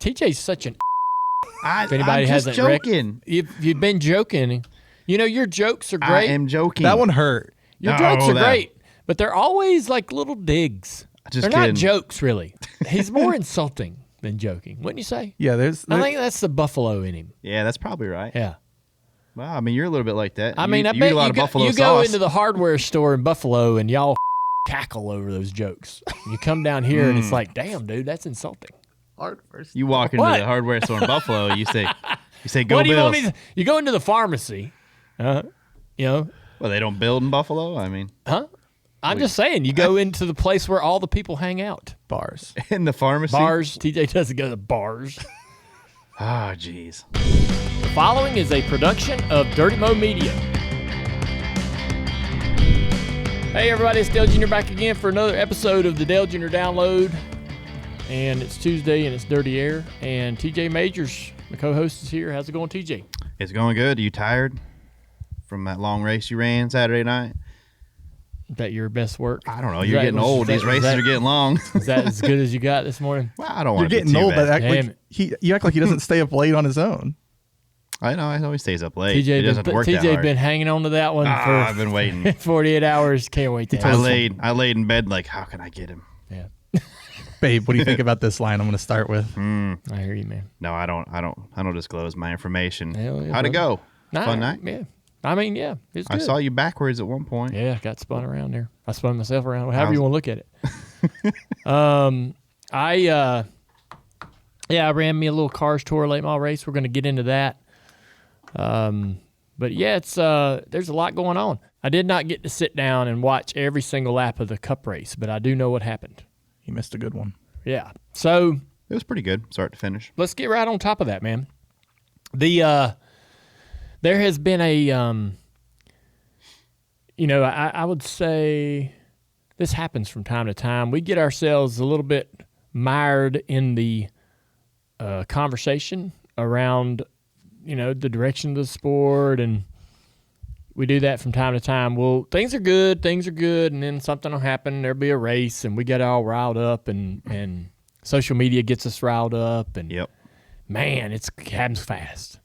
TJ's such an. I'm if anybody just hasn't joking. You've been joking. You know, your jokes are great. I am joking. That one hurt. Your jokes are great, but they're always like little digs. Just they're kidding. not jokes, really. He's more insulting than joking, wouldn't you say? Yeah, I think that's the Buffalo in him. Yeah, that's probably right. Yeah. Wow, I mean, you're a little bit like that. I mean, I you bet eat a lot of buffalo you sauce. go into the hardware store in Buffalo and y'all cackle over those jokes. You come down here and it's like, damn, dude, that's insulting. You walk into the hardware store in Buffalo, you say, go what do you Bills. want me to, you go into the pharmacy, you know. Well, they don't build in Buffalo? I mean. Huh? I'm just saying, you go into the place where all the people hang out. Bars. In the pharmacy? Bars. TJ doesn't go to bars. Ah, jeez. The following is a production of Dirty Mo Media. Hey, everybody, it's Dale Jr. back again for another episode of the Dale Jr. Download. And it's Tuesday and it's Dirty Air. And TJ Majors, my co-host, is here. How's it going, TJ? It's going good. Are you tired from that long race you ran Saturday night? Is that your best work? I don't know. You're getting old. These races are getting long. Is that as good as you got this morning? Well, I don't want You're to be getting too old, bad. but you act like he doesn't stay up late on his own. I know. He always stays up late. TJ he doesn't work that TJ hard. been hanging on to that one for I've been waiting. 48 hours. Can't wait to I laid in bed like, how can I get him? Yeah. Babe, what do you think about this line I'm going to start with? I hear you, man. No, I don't disclose my information. Hell yeah, How'd it go? Fun night? Yeah. I mean, yeah, it's good. I saw you backwards at one point. Yeah, got spun around there. I spun myself around. However you want to look at it. I ran me a little cars tour late model race. We're going to get into that. But yeah, it's there's a lot going on. I did not get to sit down and watch every single lap of the Cup race, but I do know what happened. You missed a good one. Yeah. So it was pretty good, start to finish. Let's get right on top of that, man. There has been a, I would say this happens from time to time. We get ourselves a little bit mired in the conversation around, the direction of the sport, and we do that from time to time. Well, things are good, and then something will happen. There'll be a race, and we get all riled up, and social media gets us riled up, and man, it happens fast.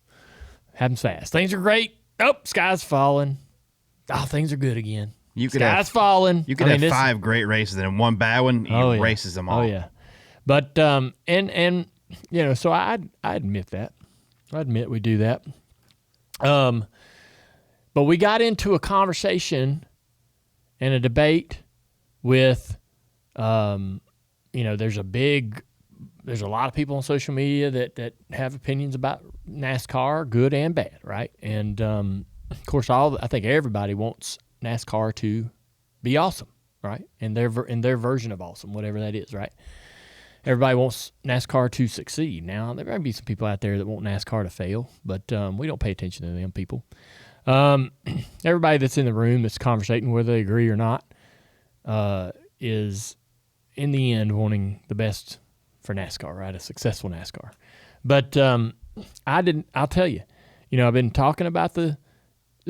Things are great. Oh, sky's falling. Oh, things are good again. Sky's falling. You could have 5 great races and then one bad one. Races them all. Oh yeah, but so I admit that. I admit we do that. But we got into a conversation and a debate with, there's a lot of people on social media that have opinions about NASCAR, good and bad, right? And of course, I think everybody wants NASCAR to be awesome, right? In their version of awesome, whatever that is, right? Everybody wants NASCAR to succeed. Now, there might be some people out there that want NASCAR to fail, but we don't pay attention to them people. Everybody that's in the room that's conversating, whether they agree or not, is in the end wanting the best for NASCAR, right? A successful NASCAR. But I'll tell you, I've been talking about the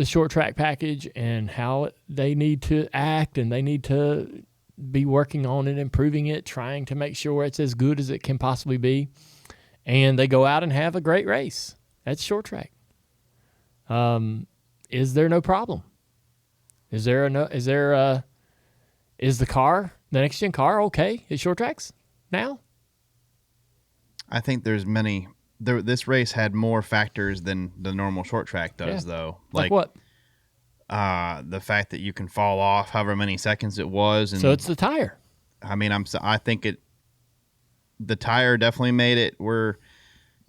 short track package and how they need to act and they need to be working on it, improving it, trying to make sure it's as good as it can possibly be. And they go out and have a great race. That's short track. Is there no problem? Is the next gen car okay at short tracks now? I think there's many. This race had more factors than the normal short track does, though. Like what? The fact that you can fall off however many seconds it was. And so it's the tire. I mean, I think the tire definitely made it where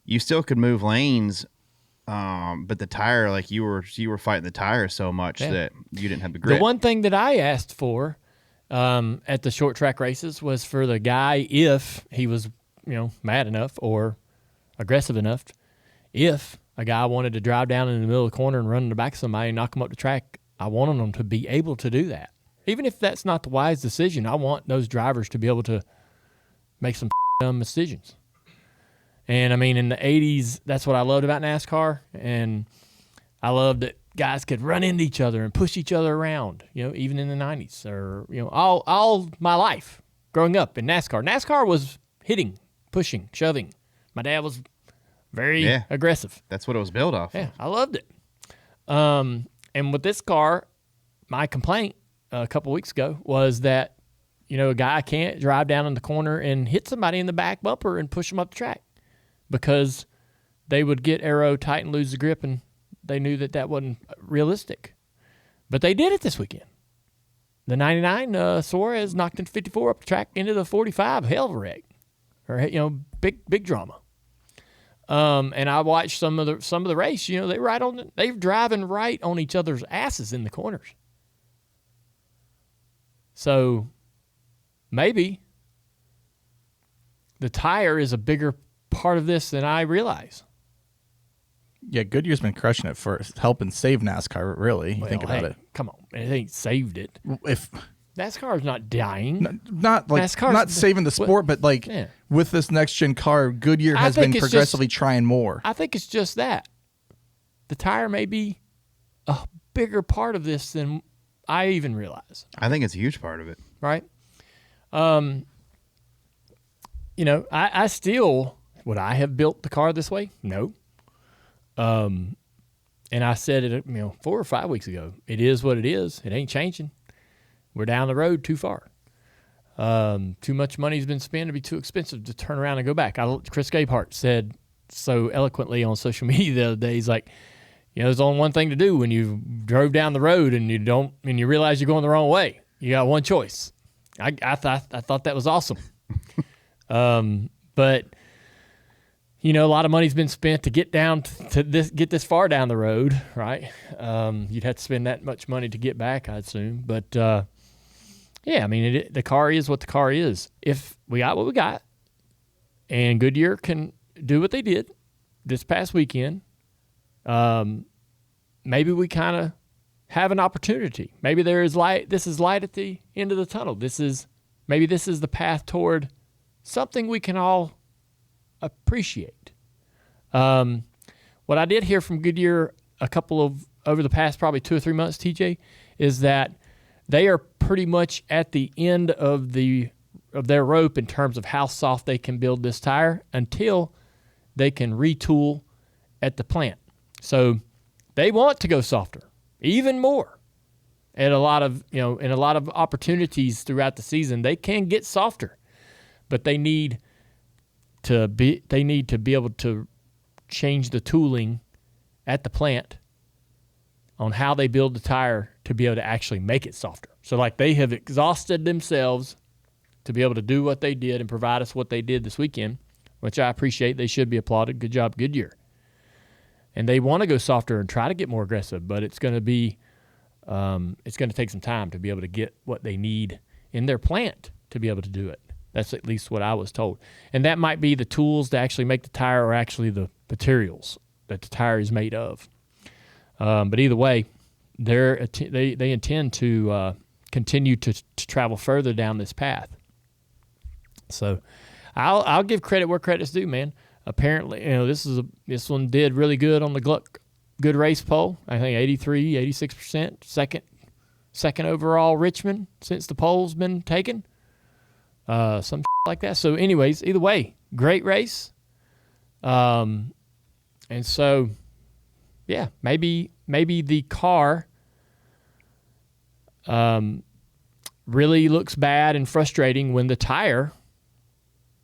you still could move lanes, but the tire, like you were fighting the tire so much that you didn't have the grip. The one thing that I asked for at the short track races was for the guy, if he was mad enough or aggressive enough, if a guy wanted to drive down in the middle of the corner and run in the back of somebody and knock them up the track, I wanted them to be able to do that. Even if that's not the wise decision, I want those drivers to be able to make some dumb decisions. And, I mean, in the 80s, that's what I loved about NASCAR, and I loved that guys could run into each other and push each other around, even in the 90s or, all my life growing up in NASCAR. NASCAR was hitting, pushing, shoving, My dad was very Yeah. aggressive. That's what it was built off. Yeah, I loved it. And with this car, my complaint a couple weeks ago was that, a guy can't drive down in the corner and hit somebody in the back bumper and push them up the track because they would get aero tight and lose the grip, and they knew that wasn't realistic. But they did it this weekend. The 99 Suarez knocked into 54 up the track into the 45, hell of a wreck, or big drama. And I watched some of the race. They're driving right on each other's asses in the corners. So maybe the tire is a bigger part of this than I realize. Yeah, Goodyear's been crushing it for helping save NASCAR, really. You think about it. Come on. It ain't saved it. If NASCAR's not dying. not saving the sport, but with this next gen car, Goodyear has been progressively trying more. I think it's just that. The tire may be a bigger part of this than I even realize. I think it's a huge part of it. Right? I still, would I have built the car this way? No. And I said it, 4 or 5 weeks ago. It is what it is. It ain't changing. We're down the road too far. Too much money's been spent. It'd be too expensive to turn around and go back. Chris Gabehart said so eloquently on social media the other day. He's like, there's only one thing to do when you drove down the road and you realize you're going the wrong way. You got one choice. I thought that was awesome. But a lot of money's been spent to get this far down the road, right? You'd have to spend that much money to get back, I assume. But the car is what the car is. If we got what we got, and Goodyear can do what they did this past weekend, maybe we kind of have an opportunity. Maybe there is light. This is light at the end of the tunnel. Maybe this is the path toward something we can all appreciate. What I did hear from Goodyear over the past probably 2 or 3 months, TJ, is that they are pretty much at the end of their rope in terms of how soft they can build this tire until they can retool at the plant. So they want to go softer, even more. At a lot of in a lot of opportunities throughout the season, they can get softer, but they need to be able to change the tooling at the plant on how they build the tire to be able to actually make it softer. So they have exhausted themselves to be able to do what they did and provide us what they did this weekend, which I appreciate. They should be applauded. Good job, Goodyear. And they want to go softer and try to get more aggressive, but it's going to take some time to be able to get what they need in their plant to be able to do it. That's at least what I was told. And that might be the tools to actually make the tire or actually the materials that the tire is made of. But either way, they intend to continue to travel further down this path. So I'll give credit where credit's due, man. Apparently, this one did really good on the Gluck Good Race poll. I think 83, 86%. Second overall Richmond since the poll's been taken. Some like that. So anyways, either way, great race. And so, yeah, maybe the car really looks bad and frustrating when the tire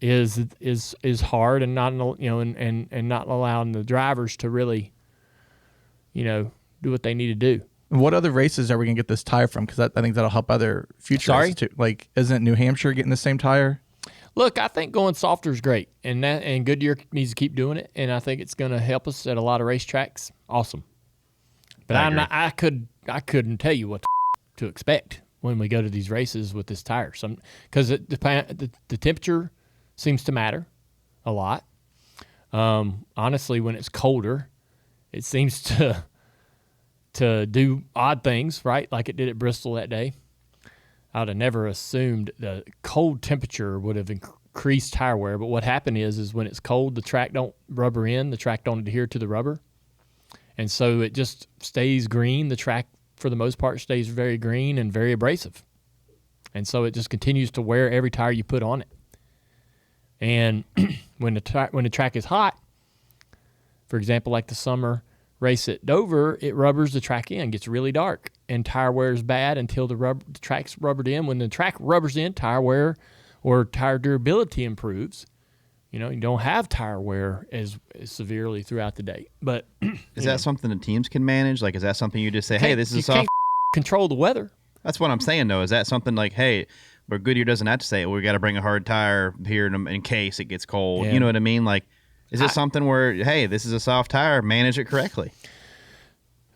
is hard and not and not allowing the drivers to really do what they need to do. What other races are we gonna get this tire from? Because I think that'll help other future races too. Isn't New Hampshire getting the same tire? Look, I think going softer is great, and Goodyear needs to keep doing it, and I think it's going to help us at a lot of racetracks. Awesome, but I couldn't tell you what to expect when we go to these races with this tire. Because the temperature seems to matter a lot. Honestly, when it's colder, it seems to do odd things, right? Like it did at Bristol that day. I would have never assumed the cold temperature would have increased tire wear, but what happened is when it's cold, the track don't rubber in, the track don't adhere to the rubber, and so it just stays green. The track, for the most part, stays very green and very abrasive, and so it just continues to wear every tire you put on it. And when the track is hot, for example, like the summer race at Dover, it rubbers the track in, gets really dark, and tire wear is bad until the track's rubbered in. When the track rubbers in, tire wear or tire durability improves. You don't have tire wear as severely throughout the day. But is that something the teams can manage? Like, is that something you just say, hey, this is soft? Can't control the weather. That's what I'm saying, though. Is that something like, hey, where Goodyear doesn't have to say, we got to bring a hard tire here in case it gets cold. Yeah. You know what I mean? Like, is it something where, hey, this is a soft tire, manage it correctly?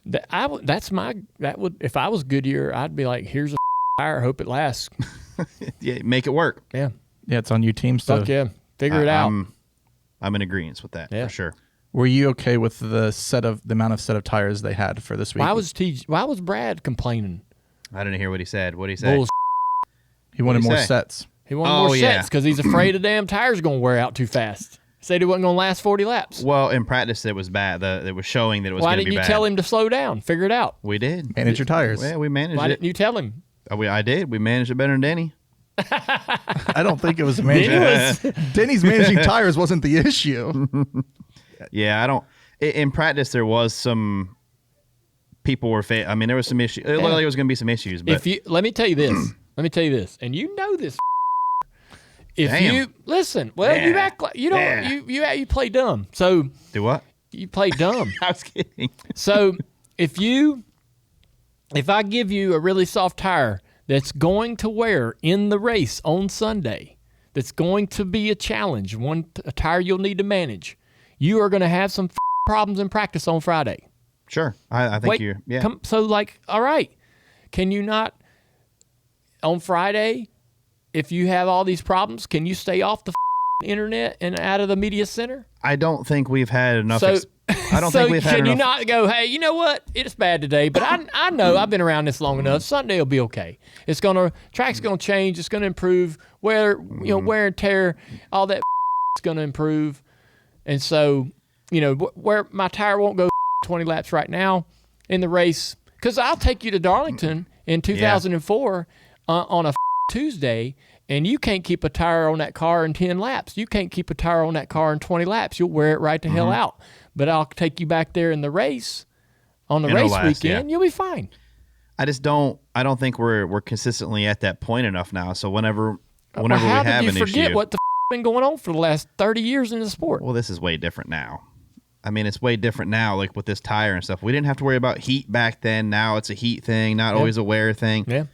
If I was Goodyear, I'd be like, here's a tire, hope it lasts. Yeah, make it work. Yeah. Yeah, it's on you teams to. Fuck yeah. Figure it out. I'm in agreement with that, for sure. Were you okay with the amount of tires they had for this week? Why was Brad complaining? I didn't hear what he said. What did he say? Bull. He wanted more sets. He wanted more sets because he's afraid the damn tire's going to wear out too fast. Said it wasn't going to last 40 laps. Well, in practice, it was bad. It was showing that it was going to be bad. Why didn't you tell him to slow down? Figure it out. We did. Manage your tires. Yeah, we managed it. Why didn't you tell him? I did. We managed it better than Denny. I don't think it was managing. Denny's managing tires wasn't the issue. Yeah, I don't. In practice, there was some people were. There was some issues. It looked like there was going to be some issues. But Let me tell you this, and you know this. If Damn. you listen, well, you act like you don't. You play dumb. So do what? You play dumb. I was kidding. So if I give you a really soft tire that's going to wear in the race on Sunday, that's going to be a challenge, a tire you'll need to manage, you are going to have some problems in practice on Friday. Sure, I think you're. Yeah. All right, can you not on Friday? If you have all these problems, can you stay off the internet and out of the media center? I don't think we've had enough. I don't think we've had enough. Can you not go, hey, you know what? It's bad today, but I know I've been around this long enough. Sunday will be okay. Track's gonna change. It's gonna improve. Wear and tear, all that is gonna improve. And so, where my tire won't go 20 laps right now in the race, because I'll take you to Darlington in 2004 on a Tuesday, and you can't keep a tire on that car in 10 laps. You can't keep a tire on that car in 20 laps. You'll wear it right the hell out. But I'll take you back there in the race, on the race weekend, you'll be fine. I don't think we're consistently at that point enough now. So whenever we have an issue. How did you forget what the been going on for the last 30 years in the sport? Well, this is way different now. It's way different now, like with this tire and stuff. We didn't have to worry about heat back then. Now it's a heat thing, not always a wear thing. Yeah.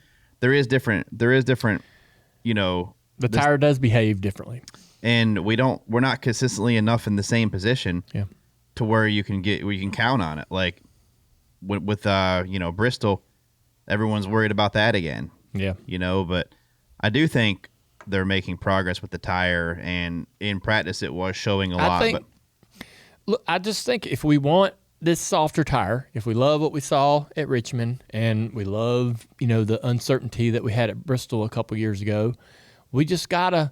There is different, the tire does behave differently. And we're not consistently enough in the same position to where you can count on it. Like with Bristol, everyone's worried about that again. Yeah. But I do think they're making progress with the tire, and in practice it was showing a lot. Look, I just think if we want this softer tire, if we love what we saw at Richmond and we love, the uncertainty that we had at Bristol a couple years ago, we just gotta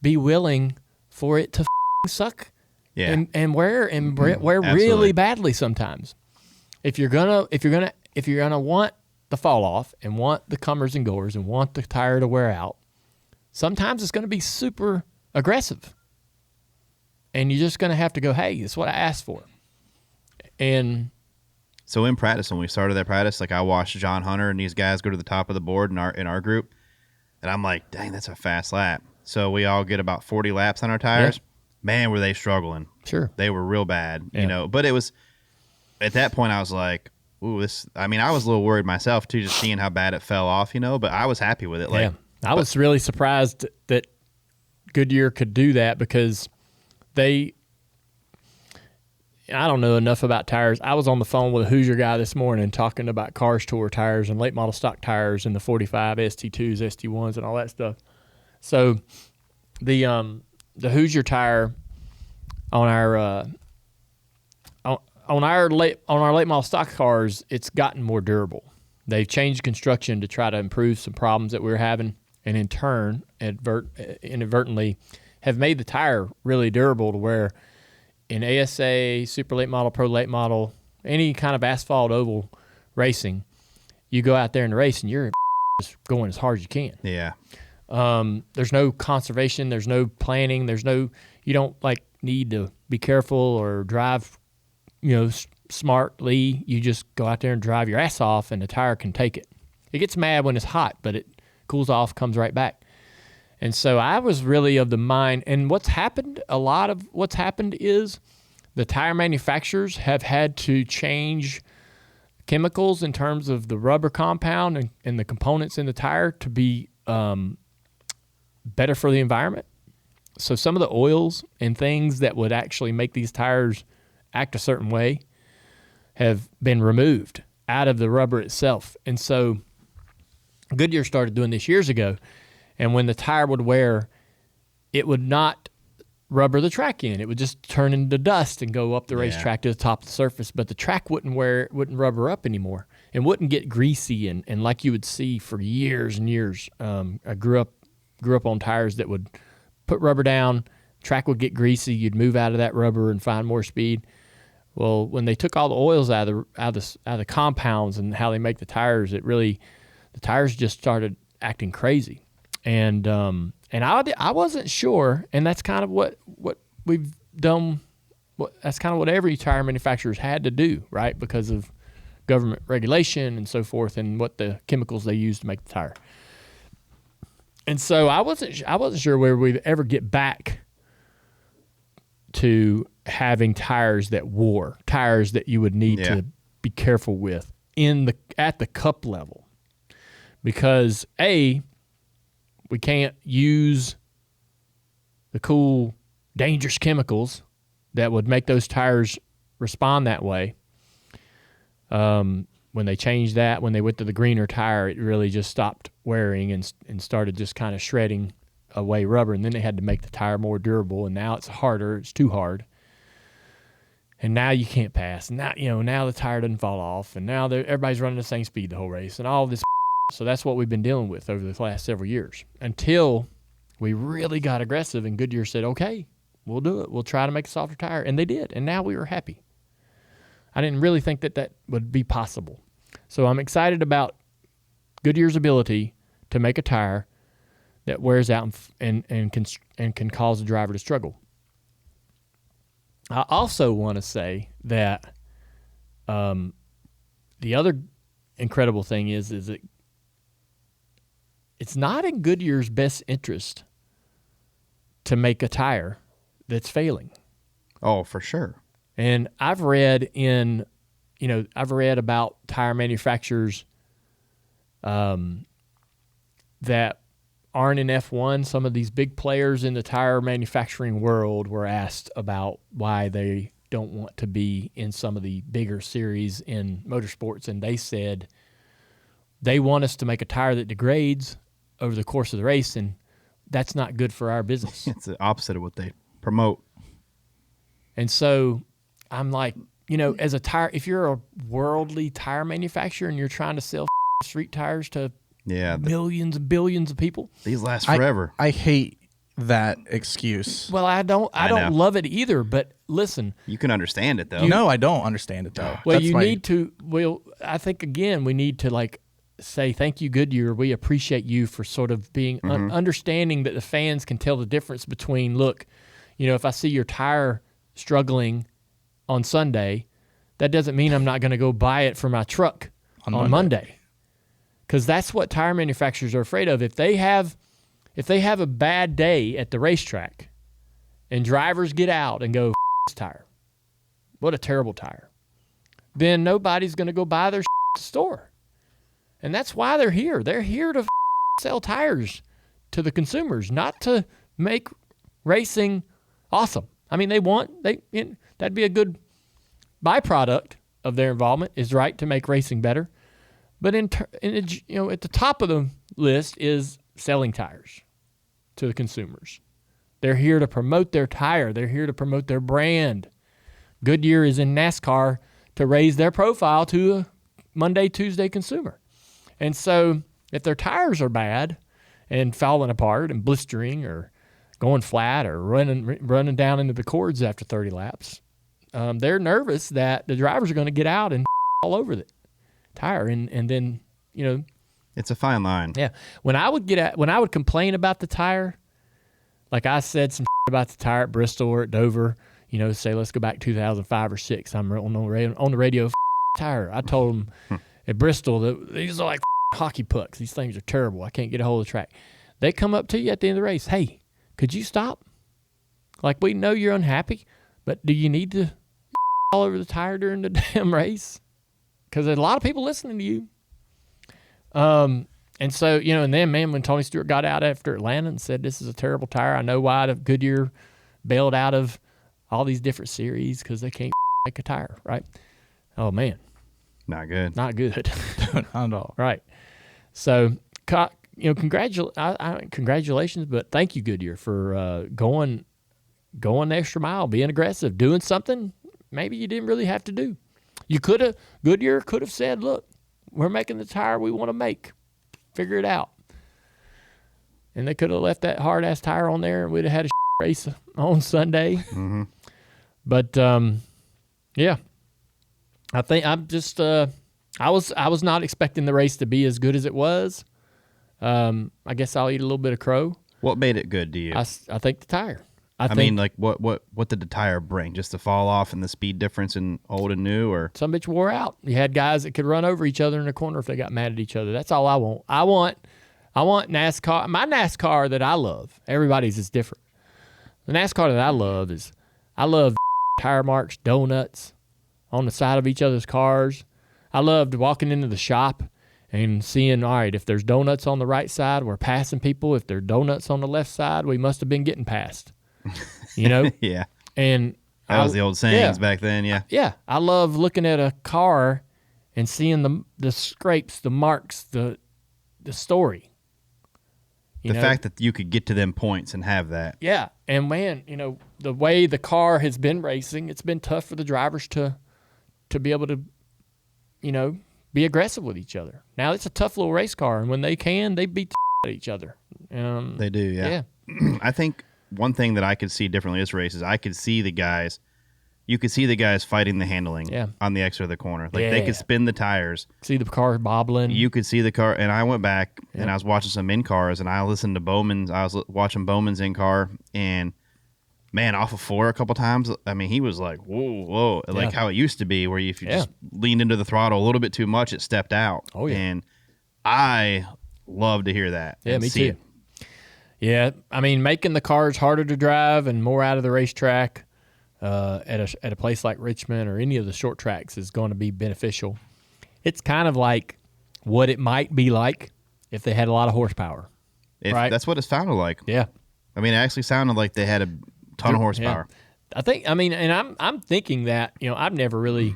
be willing for it to suck and wear really badly sometimes. If you're gonna want the fall off and want the comers and goers and want the tire to wear out, sometimes it's gonna be super aggressive. And you're just gonna have to go, hey, that's what I asked for. And so in practice, when we started that practice, like I watched John Hunter and these guys go to the top of the board in our group, and I'm like, dang, that's a fast lap. So we all get about 40 laps on our tires. Yeah. Man, were they struggling. Sure. They were real bad, But it was, at that point, I was like, ooh, this, I was a little worried myself, too, just seeing how bad it fell off, but I was happy with it. I was really surprised that Goodyear could do that because I don't know enough about tires. I was on the phone with a Hoosier guy this morning talking about Cars Tour tires and late model stock tires and the 45 ST2s, ST1s, and all that stuff. So the Hoosier tire on our late model stock cars, it's gotten more durable. They've changed construction to try to improve some problems that we were having, and in turn, inadvertently, have made the tire really durable to where in ASA, super late model, pro late model, any kind of asphalt oval racing, you go out there in the race and you're just going as hard as you can. Yeah. There's no conservation. There's no planning. You don't need to be careful or drive, smartly. You just go out there and drive your ass off, and the tire can take it. It gets mad when it's hot, but it cools off, comes right back. And so I was really of the mind, and a lot of what's happened is the tire manufacturers have had to change chemicals in terms of the rubber compound and the components in the tire to be better for the environment. So some of the oils and things that would actually make these tires act a certain way have been removed out of the rubber itself. And so Goodyear started doing this years ago. And when the tire would wear, it would not rubber the track in. It would just turn into dust and go up the racetrack to the top of the surface. But the track wouldn't rubber up anymore and wouldn't get greasy and like you would see for years and years. I grew up on tires that would put rubber down, track would get greasy, you'd move out of that rubber and find more speed. Well, when they took all the oils out of the compounds and how they make the tires, the tires just started acting crazy. And I wasn't sure, and that's kind of what we've done. That's kind of what every tire manufacturer's had to do, right? Because of government regulation and so forth, and what the chemicals they use to make the tire. And so I wasn't sure where we'd ever get back to having tires that wore, tires that you would need to be careful with at the cup level, because we can't use the cool, dangerous chemicals that would make those tires respond that way. When they changed that, when they went to the greener tire, it really just stopped wearing and started just kind of shredding away rubber. And then they had to make the tire more durable, and now it's harder. It's too hard. And now you can't pass. And now the tire doesn't fall off. And now everybody's running the same speed the whole race and all this. So that's what we've been dealing with over the last several years until we really got aggressive and Goodyear said, okay, we'll do it. We'll try to make a softer tire. And they did. And now we were happy. I didn't really think that would be possible. So I'm excited about Goodyear's ability to make a tire that wears out and can cause the driver to struggle. I also want to say that the other incredible thing is that it's not in Goodyear's best interest to make a tire that's failing. Oh, for sure. And I've read about tire manufacturers that aren't in F1. Some of these big players in the tire manufacturing world were asked about why they don't want to be in some of the bigger series in motorsports, and they said they want us to make a tire that degrades over the course of the race, and that's not good for our business. It's the opposite of what they promote. And so I'm like, as a tire, if you're a worldly tire manufacturer and you're trying to sell street tires to millions and billions of people, these last forever. I hate that excuse. Well, I don't love it either, but listen. You can understand it, though. No, I don't understand it, though. Well, I think, again, we need to, say, thank you, Goodyear. We appreciate you for sort of being understanding that the fans can tell the difference between, look, if I see your tire struggling on Sunday, that doesn't mean I'm not going to go buy it for my truck on Monday. Because that's what tire manufacturers are afraid of. If they have a bad day at the racetrack and drivers get out and go, this tire, what a terrible tire, then nobody's going to go buy their store. And that's why they're here. They're here to sell tires to the consumers, not to make racing awesome. I mean, that'd be a good byproduct of their involvement, is right to make racing better. But at the top of the list is selling tires to the consumers. They're here to promote their tire. They're here to promote their brand. Goodyear is in NASCAR to raise their profile to a Monday, Tuesday consumer. And so if their tires are bad and falling apart and blistering or going flat or running down into the cords after 30 laps, they're nervous that the drivers are going to get out and all over the tire. And then, It's a fine line. Yeah. When I would complain about the tire, like I said some about the tire at Bristol or at Dover, say let's go back 2005 or 6. I'm on the radio, tire. I told them at Bristol that these are like hockey pucks. These things are terrible. I can't get a hold of the track. They come up to you at the end of the race. Hey, could you stop? Like, we know you're unhappy, but do you need to all over the tire during the damn race? Because there's a lot of people listening to you. And so, and then, man, when Tony Stewart got out after Atlanta and said, this is a terrible tire, I know why the Goodyear bailed out of all these different series because they can't make a tire, right? Oh, man. Not good. Not good. Not at all. Right. So, congratulations, but thank you, Goodyear, for going the extra mile, being aggressive, doing something maybe you didn't really have to do. Goodyear could have said, look, we're making the tire we want to make. Figure it out. And they could have left that hard-ass tire on there, and we'd have had a race on Sunday. Mm-hmm. But, yeah. I think I'm just I was not expecting the race to be as good as it was. I guess I'll eat a little bit of crow. What made it good to you? I think the tire. I mean, like, what did the tire bring? Just the fall off and the speed difference in old and new, or some bitch wore out. You had guys that could run over each other in the corner if they got mad at each other. That's all I want. I want NASCAR. My NASCAR that I love, everybody's is different. The NASCAR that I love tire marks, donuts on the side of each other's cars. I loved walking into the shop and seeing, all right, if there's donuts on the right side, we're passing people. If there's donuts on the left side, we must have been getting passed. Yeah. And that was the old sayings back then, yeah. Yeah. I love looking at a car and seeing the scrapes, the marks, the story. The fact that you could get to them points and have that. Yeah. And man, the way the car has been racing, it's been tough for the drivers to be able to, be aggressive with each other. Now it's a tough little race car, and when they can, they beat the at each other. They do, yeah. I think one thing that I could see differently this race is you could see the guys fighting the handling on the exit of the corner. Like, they could spin the tires. See the car bobbling. You could see the car, and I went back and I was watching some in-cars, and I listened to Bowman's. I was watching Bowman's in-car, and man, off of 4 a couple times, I mean, he was like, whoa, like how it used to be, where if you just leaned into the throttle a little bit too much, it stepped out. Oh, yeah. And I love to hear that. Yeah, me too. Yeah, I mean, making the cars harder to drive and more out of the racetrack at a place like Richmond or any of the short tracks is going to be beneficial. It's kind of like what it might be like if they had a lot of horsepower. Right? That's what it sounded like. Yeah. I mean, it actually sounded like they had a ton of horsepower. Yeah. And I'm thinking that, I've never really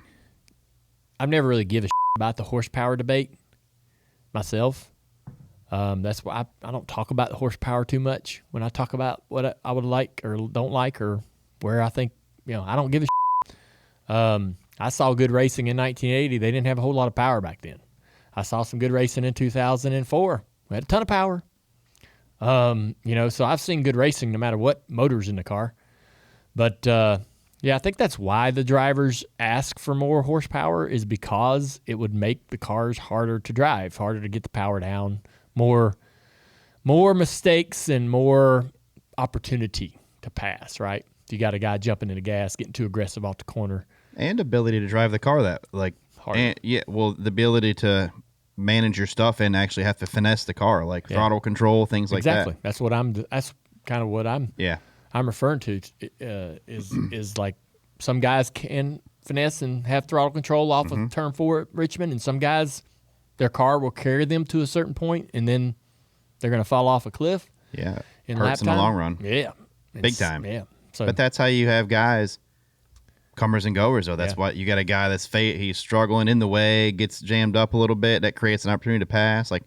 give a shit about the horsepower debate myself. That's why I don't talk about the horsepower too much when I talk about what I would like or don't like, or where I think, I don't give a shit. I saw good racing in 1980. They didn't have a whole lot of power back then. I saw some good racing in 2004. We had a ton of power. So I've seen good racing no matter what motor's in the car. But, I think that's why the drivers ask for more horsepower, is because it would make the cars harder to drive, harder to get the power down, more mistakes and more opportunity to pass, right? You got a guy jumping in the gas, getting too aggressive off the corner. And ability to drive the car the ability to manage your stuff and actually have to finesse the car, like throttle control, things like that. Exactly. That's kind of what I'm referring to, is like some guys can finesse and have throttle control off of turn 4 at Richmond, and some guys, their car will carry them to a certain point, and then they're going to fall off a cliff. Yeah, hurts in the long run. Yeah. Big time. Yeah. But that's how you have guys, comers and goers, though. That's why you got a guy that's he's struggling in the way, gets jammed up a little bit. That creates an opportunity to pass. Like,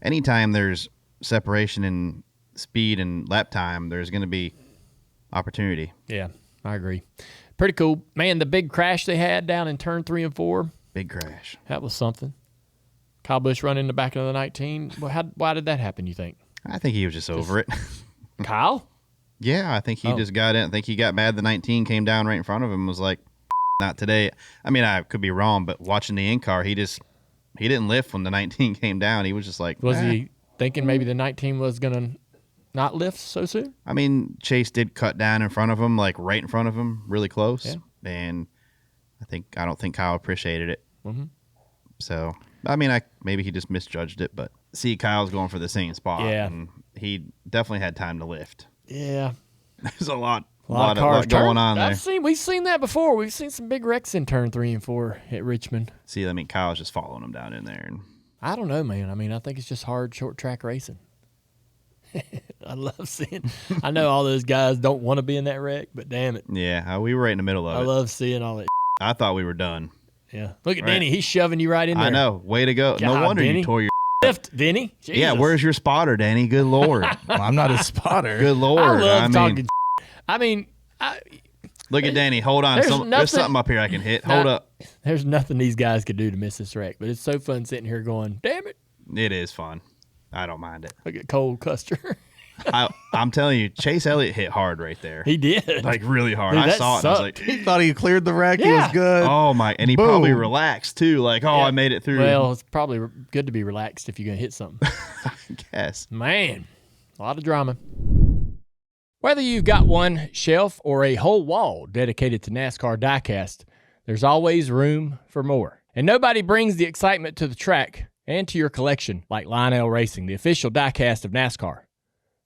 anytime there's separation in speed and lap time, there's going to be opportunity. Yeah, I agree. Pretty cool. Man, the big crash they had down in turn 3 and 4. Big crash. That was something. Kyle Busch running the back of the 19. Why did that happen, you think? I think he was just over it. Kyle? Yeah, I think he just got in. I think he got mad. The 19 came down right in front of him and was like, not today. I mean, I could be wrong, but watching the in-car, he just He didn't lift when the 19 came down. He was just like, Was he thinking maybe the 19 was going to not lift so soon? I mean, Chase did cut down in front of him, like right in front of him, really close. Yeah. And I don't think Kyle appreciated it. Mm-hmm. So, I mean, maybe he just misjudged it, but see, Kyle's going for the same spot. Yeah. And he definitely had time to lift. Yeah. There's a lot of cars going on there. We've seen that before. We've seen some big wrecks in turn 3 and 4 at Richmond. See, I mean, Kyle's just following him down in there. And I don't know, man. I mean, I think it's just hard short track racing. I love seeing. I know all those guys don't want to be in that wreck, but damn it. yeah, we were right in the middle of it. I love seeing all that. I thought we were done. Yeah. Look at Right. Denny. He's shoving you right in there. I know. Way to go. No God, wonder Denny. you tore your Lift, Denny. Jesus. Yeah, where's your spotter, Danny? Good Lord. Well, I'm not a spotter. Good Lord. I love talking. mean, I mean, look at Danny. Hold on. There's something up here I can hit. Hold up. There's nothing these guys could do to miss this wreck, but it's so fun sitting here going, damn it. It is fun. I don't mind it. Look at Cole Custer. I'm telling you, Chase Elliott hit hard right there. He did. Like really hard. Dude, I that saw it. And I was like, He thought he cleared the wreck. He Yeah. was good. oh my. And he Boom. probably relaxed too. Like, oh, Yeah. I made it through. Well, it's probably good to be relaxed if you're going to hit something. I guess. Man, a lot of drama. Whether you've got one shelf or a whole wall dedicated to NASCAR diecast, there's always room for more. And nobody brings the excitement to the track and to your collection like Lionel Racing, the official diecast of NASCAR.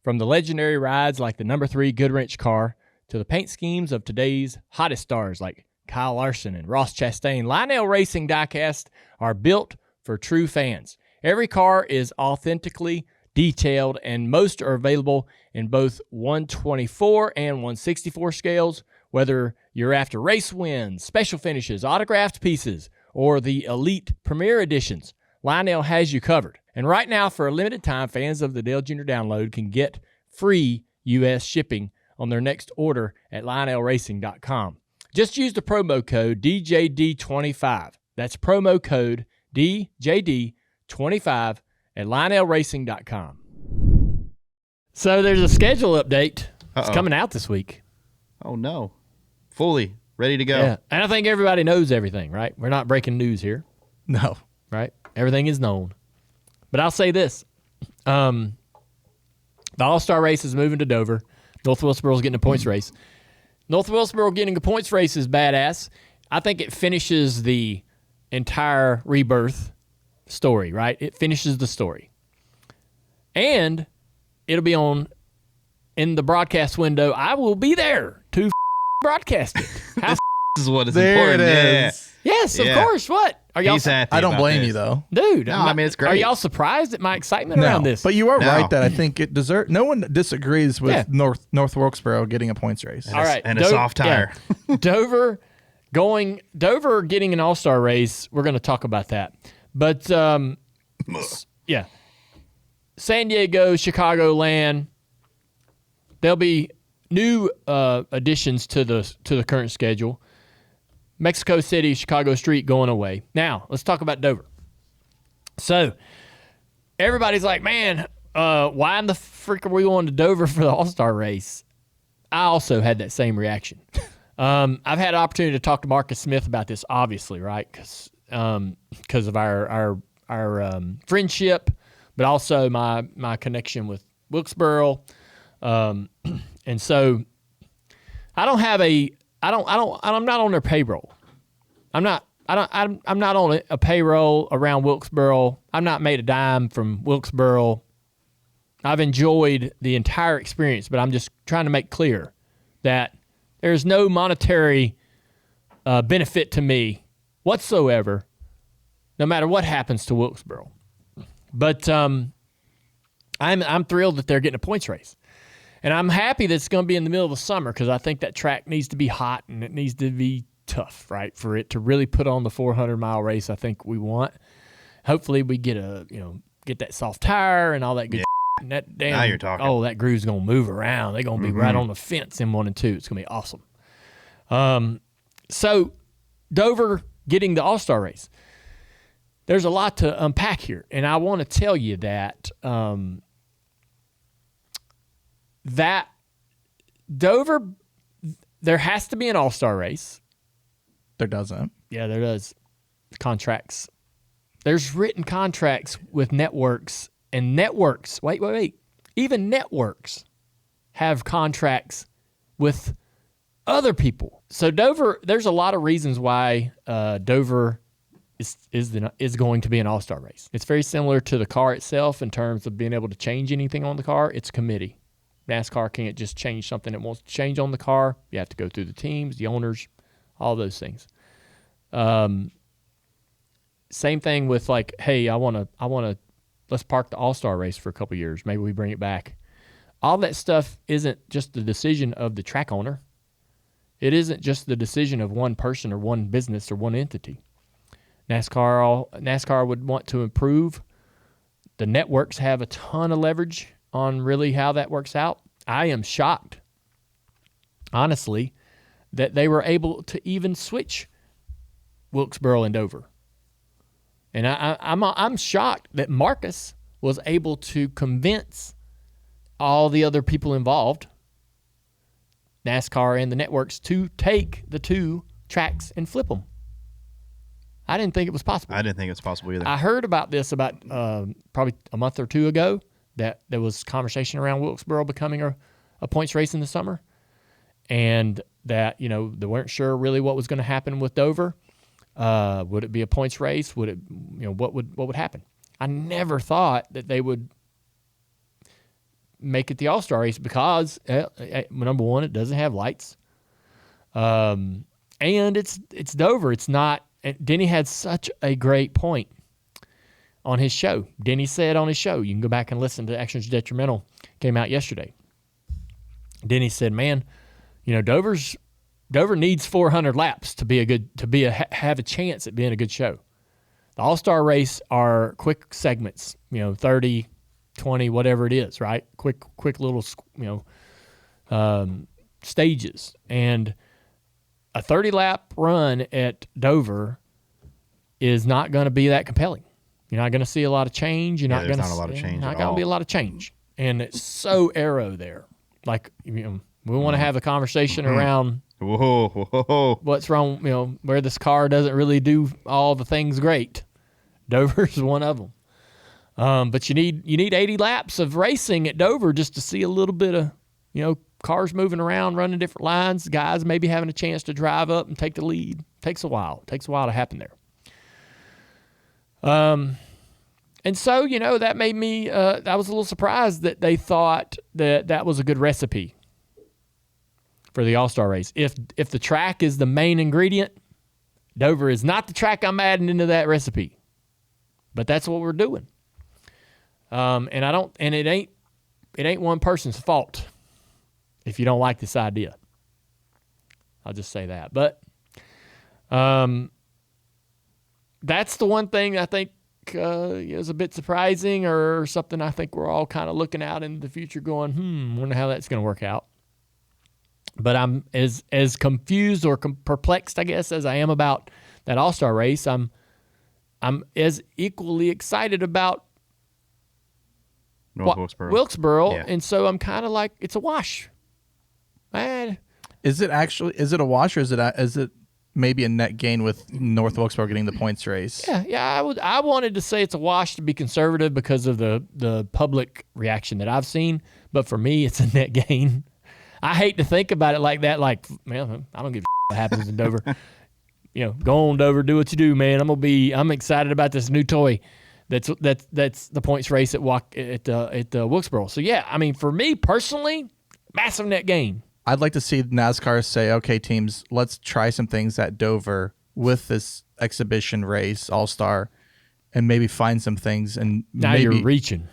From the legendary rides like the number 3 Goodwrench car to the paint schemes of today's hottest stars like Kyle Larson and Ross Chastain, Lionel Racing diecasts are built for true fans. Every car is authentically detailed, and most are available in both 124 and 164 scales. Whether you're after race wins, special finishes, autographed pieces, or the elite premier editions, Lionel has you covered. And right now, for a limited time, fans of the Dale Jr. Download can get free U.S. shipping on their next order at LionelRacing.com. Just use the promo code DJD25. That's promo code DJD25 at LionelRacing.com. So there's a schedule update. It's coming out this week. Oh no. Fully ready to go. Yeah, and I think everybody knows everything, right? We're not breaking news here, No. right? Everything is known. But I'll say this. The All-Star race is moving to Dover. North Wilkesboro's getting a points race. North Wilkesboro getting a points race is badass. I think it finishes the entire rebirth story, right? It finishes the story. And it'll be on in the broadcast window. I will be there to broadcast it. How This is what is There important. it is. Yes, of Yeah. course. What? Are y'all He's happy I don't about blame this. you, though. Dude, No, I'm I mean, it's Are great. y'all surprised at my excitement No. around this? But you are No. right that I think it deserves. No one disagrees with Yeah. North Wilkesboro getting a points race. All right. And a soft tire. yeah. Dover getting an all-star race. We're going to talk about that. But, yeah. San Diego, Chicagoland, there'll be new additions to the current schedule. Mexico City, Chicago Street going away. Now, let's talk about Dover. So, everybody's like, man, why in the frick are we going to Dover for the All-Star race? I also had that same reaction. I've had an opportunity to talk to Marcus Smith about this, obviously, right? Because of our friendship, but also my connection with Wilkesboro. And so I'm not on their payroll. I'm not on a payroll around Wilkesboro. I'm not made a dime from Wilkesboro. I've enjoyed the entire experience, but I'm just trying to make clear that there's no monetary benefit to me whatsoever, no matter what happens to Wilkesboro. But I'm thrilled that they're getting a points race. And I'm happy that it's going to be in the middle of the summer because I think that track needs to be hot and it needs to be tough, right, for it to really put on the 400-mile race I think we want. Hopefully we get that soft tire and all that good shit. And that damn, Now you're talking. Oh, that groove's going to move around. They're going to be right on the fence in 1 and 2. It's going to be awesome. So Dover getting the All-Star race. There's a lot to unpack here, and I want to tell you that that Dover, there has to be an all-star race. There doesn't. Yeah, there does. Contracts. There's written contracts with networks, and networks, wait. Even networks have contracts with other people. So Dover, there's a lot of reasons why Dover is going to be an all-star race. It's very similar to the car itself in terms of being able to change anything on the car. It's a committee. NASCAR can't just change something it wants to change on the car. You have to go through the teams, the owners, all those things. Same thing with like, hey, I want to, let's park the all-star race for a couple years. Maybe we bring it back. All that stuff isn't just the decision of the track owner. It isn't just the decision of one person or one business or one entity. NASCAR would want to improve. The networks have a ton of leverage on really how that works out. I am shocked, honestly, that they were able to even switch Wilkesboro and Dover. And I'm shocked that Marcus was able to convince all the other people involved, NASCAR and the networks, to take the two tracks and flip them. I didn't think it was possible. I didn't think it was possible either. I heard about this about probably a month or two ago, that there was conversation around Wilkesboro becoming a points race in the summer, and that, you know, they weren't sure really what was going to happen with Dover. Would it be a points race? Would it, you know, what would happen? I never thought that they would make it the All-Star race because number one, it doesn't have lights, and it's Dover. It's not. Denny had such a great point on his show. Denny said on his show, you can go back and listen to Actions Detrimental, came out yesterday. Denny said, "Man, you know, Dover needs 400 laps to have a chance at being a good show. The All-Star race are quick segments, you know, 30, 20, whatever it is, right? Quick little, you know, stages. And a 30-lap run at Dover is not going to be that compelling. You're not going to see a lot of change. There's not going to be a lot of change. And it's so aero there. Like, you know, we want to have a conversation around what's wrong, you know, where this car doesn't really do all the things great. Dover's one of them. But you need 80 laps of racing at Dover just to see a little bit of, you know, cars moving around, running different lines, guys maybe having a chance to drive up and take the lead. Takes a while to happen there. And so, you know, that made me, I was a little surprised that they thought that was a good recipe for the All-Star race. If the track is the main ingredient, Dover is not the track I'm adding into that recipe. But that's what we're doing. And it ain't one person's fault if you don't like this idea. I'll just say that. But that's the one thing I think is a bit surprising, or something I think we're all kind of looking out in the future going, wonder how that's going to work out. But I'm as confused or perplexed, I guess, as I am about that All-Star race. I'm as equally excited about Wilkesboro. Yeah. And so I'm kind of like, it's a wash. Man. Is it a wash, or is it maybe a net gain with North Wilkesboro getting the points race? Yeah. I wanted to say it's a wash to be conservative because of the public reaction that I've seen. But for me, it's a net gain. I hate to think about it like that. Like, man, I don't give a what happens in Dover. You know, go on, Dover, do what you do, man. I'm excited about this new toy. That's the points race at Wilkesboro. So yeah, I mean, for me personally, massive net gain. I'd like to see NASCAR say, okay, teams, let's try some things at Dover with this exhibition race, All-Star, and maybe find some things. And now you're reaching.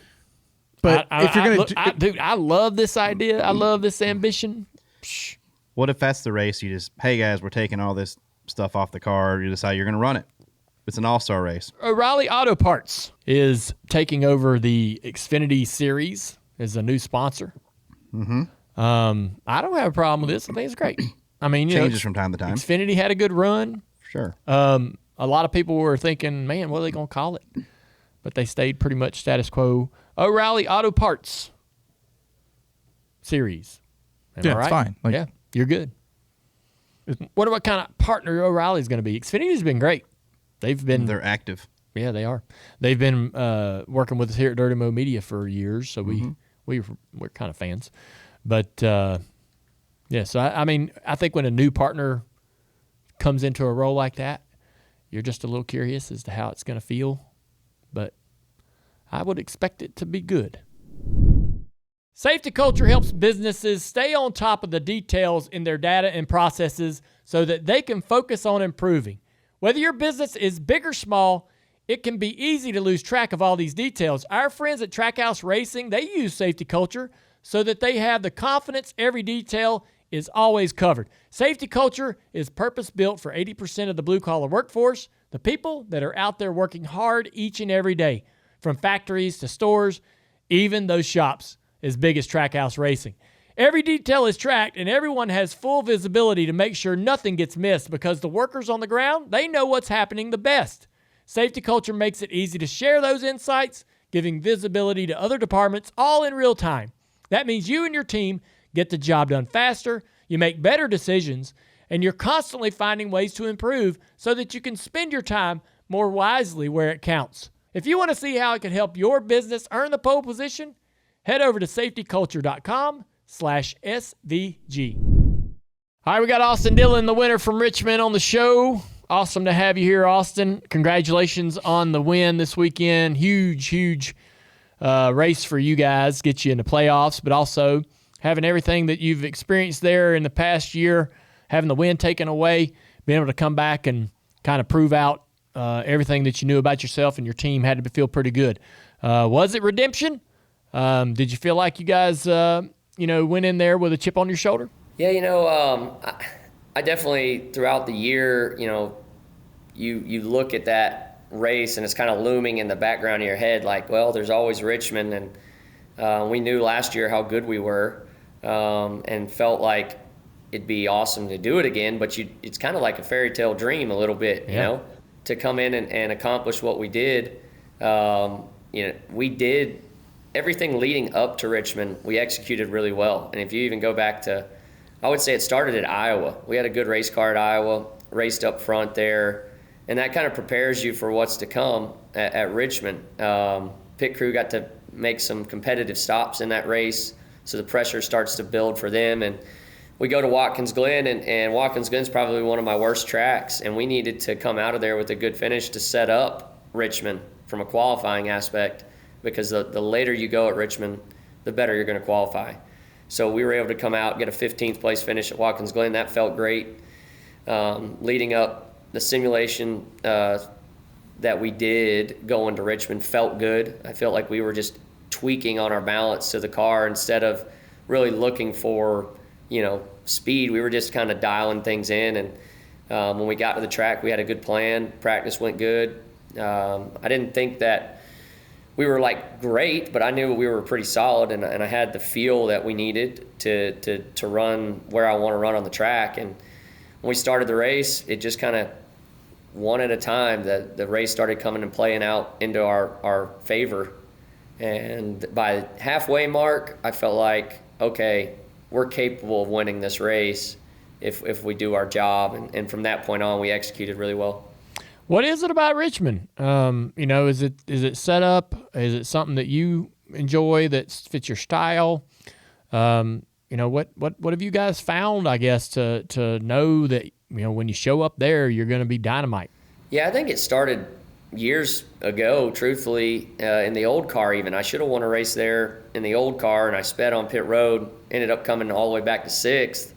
But if you're going to... Dude, I love this idea. I love this ambition. Psh. What if that's the race? You just, hey, guys, we're taking all this stuff off the car. You decide you're going to run it. It's an all-star race. O'Reilly Auto Parts is taking over the Xfinity Series as a new sponsor. Mm-hmm. I don't have a problem with this. I think it's great. I mean, changes from time to time. Xfinity had a good run. Sure. A lot of people were thinking, man, what are they going to call it? But they stayed pretty much status quo. O'Reilly Auto Parts Series. Am I right? It's fine. Yeah, you're good. Wonder what kind of partner O'Reilly's going to be. Xfinity's been great. They're active. Yeah, they are. They've been working with us here at Dirty Mo Media for years, so we're kind of fans. But yeah, so I mean, I think when a new partner comes into a role like that, you're just a little curious as to how it's going to feel. But I would expect it to be good. Safety culture helps businesses stay on top of the details in their data and processes so that they can focus on improving. Whether your business is big or small, it can be easy to lose track of all these details. Our friends at Trackhouse Racing, they use safety culture so that they have the confidence every detail is always covered. Safety culture is purpose-built for 80% of the blue-collar workforce, the people that are out there working hard each and every day, from factories to stores, even those shops as big as Trackhouse Racing. Every detail is tracked, and everyone has full visibility to make sure nothing gets missed because the workers on the ground, they know what's happening the best. Safety culture makes it easy to share those insights, giving visibility to other departments all in real time. That means you and your team get the job done faster, you make better decisions, and you're constantly finding ways to improve so that you can spend your time more wisely where it counts. If you want to see how it can help your business earn the pole position, head over to safetyculture.com/SVG. All right, we got Austin Dillon, the winner from Richmond, on the show. Awesome to have you here, Austin. Congratulations on the win this weekend. Huge race for you guys. Get you in the playoffs, but also having everything that you've experienced there in the past year, having the win taken away, being able to come back and kind of prove out everything that you knew about yourself and your team had to feel pretty good. Was it redemption? Did you feel like you guys, went in there with a chip on your shoulder? Yeah, I definitely, throughout the year, you look at that race and it's kind of looming in the background of your head like, well, there's always Richmond. And we knew last year how good we were and felt like it'd be awesome to do it again. But it's kind of like a fairy tale dream a little bit, to come in and accomplish what we did. We did everything leading up to Richmond. We executed really well. And if you even go back to, I would say it started at Iowa. We had a good race car at Iowa, raced up front there, and that kind of prepares you for what's to come at Richmond. Pit crew got to make some competitive stops in that race, so the pressure starts to build for them. And we go to Watkins Glen, and Watkins Glen's probably one of my worst tracks, and we needed to come out of there with a good finish to set up Richmond from a qualifying aspect, because the later you go at Richmond, the better you're going to qualify. So we were able to come out, get a 15th place finish at Watkins Glen. That felt great. Leading up, the simulation that we did going to Richmond felt good. I felt like we were just tweaking on our balance to the car instead of really looking for, speed. We were just kind of dialing things in. And when we got to the track, we had a good plan. Practice went good. I didn't think that we were great, but I knew we were pretty solid, and I had the feel that we needed to run where I want to run on the track. And when we started the race, it just kind of one at a time, the race started coming and playing out into our favor. And by halfway mark, I felt like, okay, we're capable of winning this race if we do our job. And from that point on, we executed really well. What is it about Richmond? Is it set up? Is it something that you enjoy that fits your style? What have you guys found, I guess, to know that, when you show up there, you're going to be dynamite? Yeah, I think it started years ago, truthfully, in the old car even. I should have won a race there in the old car, and I sped on pit road, ended up coming all the way back to 6th.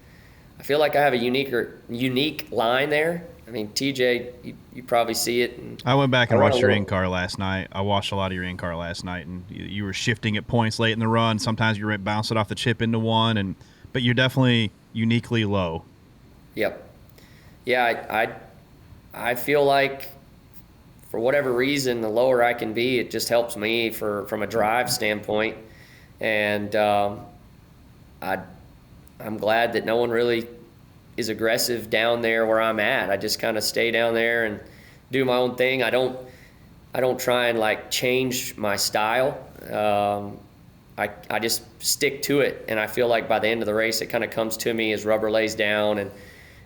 I feel like I have a unique line there. I mean, TJ, you probably see it. I went back and watched your in-car last night. I watched a lot of your in-car last night, and you were shifting at points late in the run. Sometimes you were bouncing off the chip into one, but you're definitely uniquely low. Yep. Yeah, I feel like for whatever reason, the lower I can be, it just helps me from a drive standpoint. And I'm glad that no one really is aggressive down there where I'm at. I just kind of stay down there and do my own thing. I don't try and change my style. I just stick to it, and I feel like by the end of the race, it kind of comes to me as rubber lays down,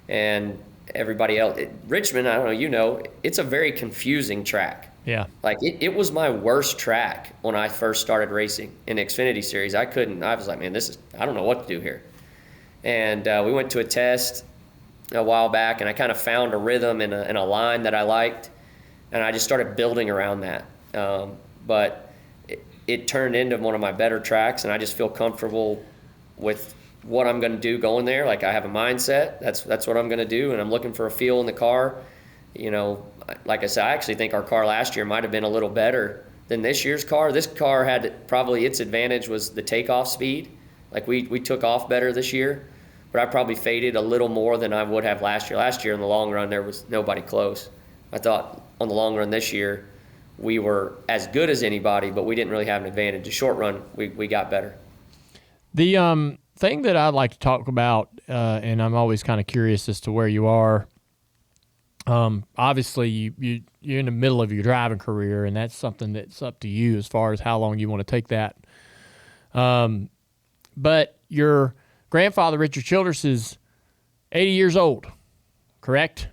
and everybody else. Richmond, I don't know, it's a very confusing track. Yeah. Like it was my worst track when I first started racing in Xfinity Series. I was like, man, I don't know what to do here. And we went to a test a while back, and I kind of found a rhythm in a line that I liked, and I just started building around that. But it turned into one of my better tracks, and I just feel comfortable with what I'm going to do going there. Like I have a mindset. That's what I'm going to do, and I'm looking for a feel in the car. Like I said, I actually think our car last year might have been a little better than this year's car. This car had probably its advantage was the takeoff speed. Like we took off better this year, but I probably faded a little more than I would have last year. Last year in the long run, there was nobody close. I thought on the long run this year, we were as good as anybody, but we didn't really have an advantage. The short run, we got better. The thing that I'd like to talk about, and I'm always kind of curious as to where you are. Obviously, you're in the middle of your driving career, and that's something that's up to you as far as how long you want to take that. But your grandfather, Richard Childress, is 80 years old, correct?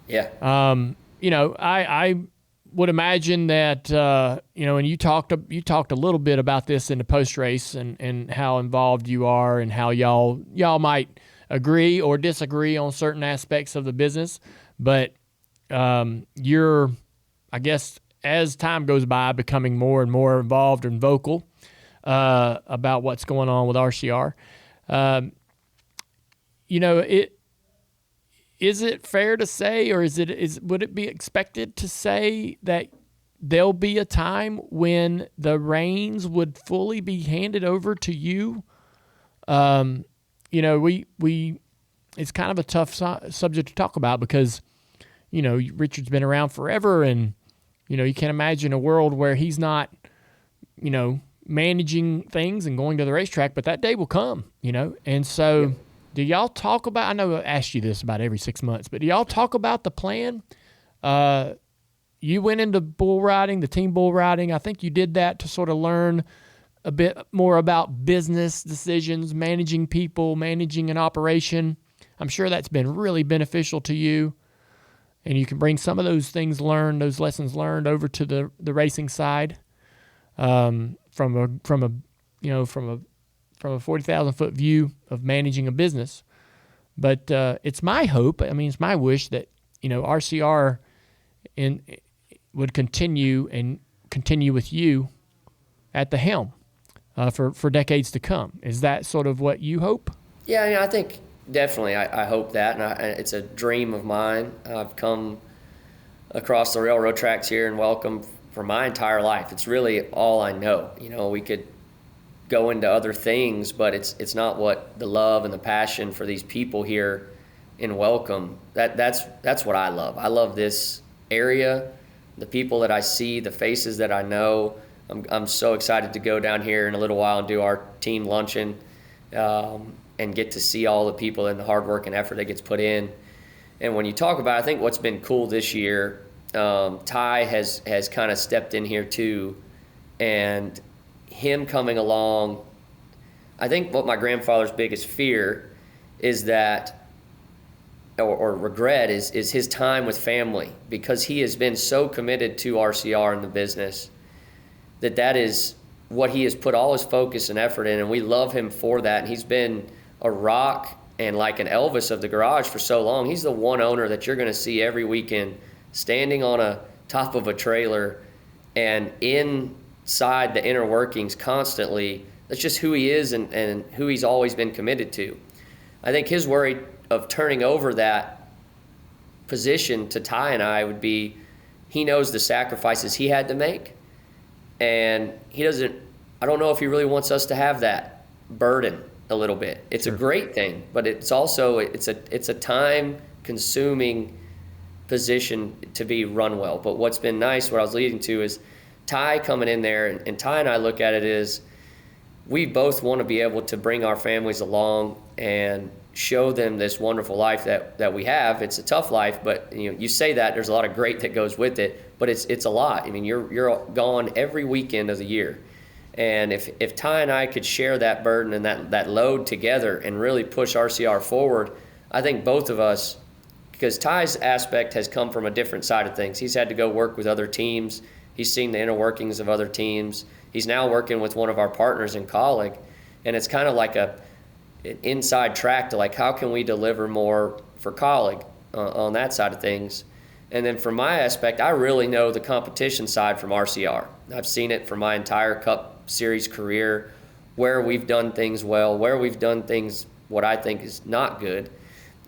Yeah. I would imagine that, and you talked a little bit about this in the post race and how involved you are and how y'all might agree or disagree on certain aspects of the business, but you're, I guess, as time goes by, becoming more and more involved and vocal about what's going on with RCR. Is it fair to say, or would it be expected to say that there'll be a time when the reins would fully be handed over to you? It's kind of a tough subject to talk about because, Richard's been around forever, and, you can't imagine a world where he's not, managing things and going to the racetrack, but that day will come, and so. Yeah. Do y'all talk about, I know I asked you this about every 6 months, but do y'all talk about the plan? You went into bull riding, the team bull riding. I think you did that to sort of learn a bit more about business decisions, managing people, managing an operation. I'm sure that's been really beneficial to you. And you can bring some of those things learned, those lessons learned over to the racing side from a 40,000-foot view of managing a business. But it's my hope, it's my wish that, RCR would continue with you at the helm for decades to come. Is that sort of what you hope? Yeah, I think definitely I hope that, and it's a dream of mine. I've come across the railroad tracks here in Welcome for my entire life. It's really all I know. We could go into other things, but it's not what the love and the passion for these people here in Welcome. That's what I love. I love this area, the people that I see, the faces that I know. I'm so excited to go down here in a little while and do our team luncheon and get to see all the people and the hard work and effort that gets put in. And when you talk about, I think what's been cool this year, Ty has kind of stepped in here too, and him coming along, I think what my grandfather's biggest fear is that, or regret, is his time with family, because he has been so committed to RCR and the business that is what he has put all his focus and effort in, and we love him for that. And he's been a rock and like an Elvis of the garage for so long. He's the one owner that you're going to see every weekend standing on a top of a trailer and inside the inner workings constantly. That's just who he is and who he's always been committed to. I think his worry of turning over that position to Ty and I would be, he knows the sacrifices he had to make, and I don't know if he really wants us to have that burden a little bit. It's sure. A great thing, but it's also, it's a time consuming position to be run well. But what's been nice, what I was leading to, is Ty coming in there, and Ty and I look at it as we both want to be able to bring our families along and show them this wonderful life that we have. It's a tough life, but you say that, there's a lot of great that goes with it, but it's a lot. I mean, you're gone every weekend of the year. And if Ty and I could share that burden and that load together and really push RCR forward, I think both of us because Ty's aspect has come from a different side of things. He's had to go work with other teams. He's seen the inner workings of other teams. He's now working with one of our partners in Colleague, and it's kind of like an inside track to like, how can we deliver more for Colleague on that side of things. And then from my aspect, I really know the competition side from RCR. I've seen it for my entire Cup Series career, where we've done things well, where we've done things what I think is not good,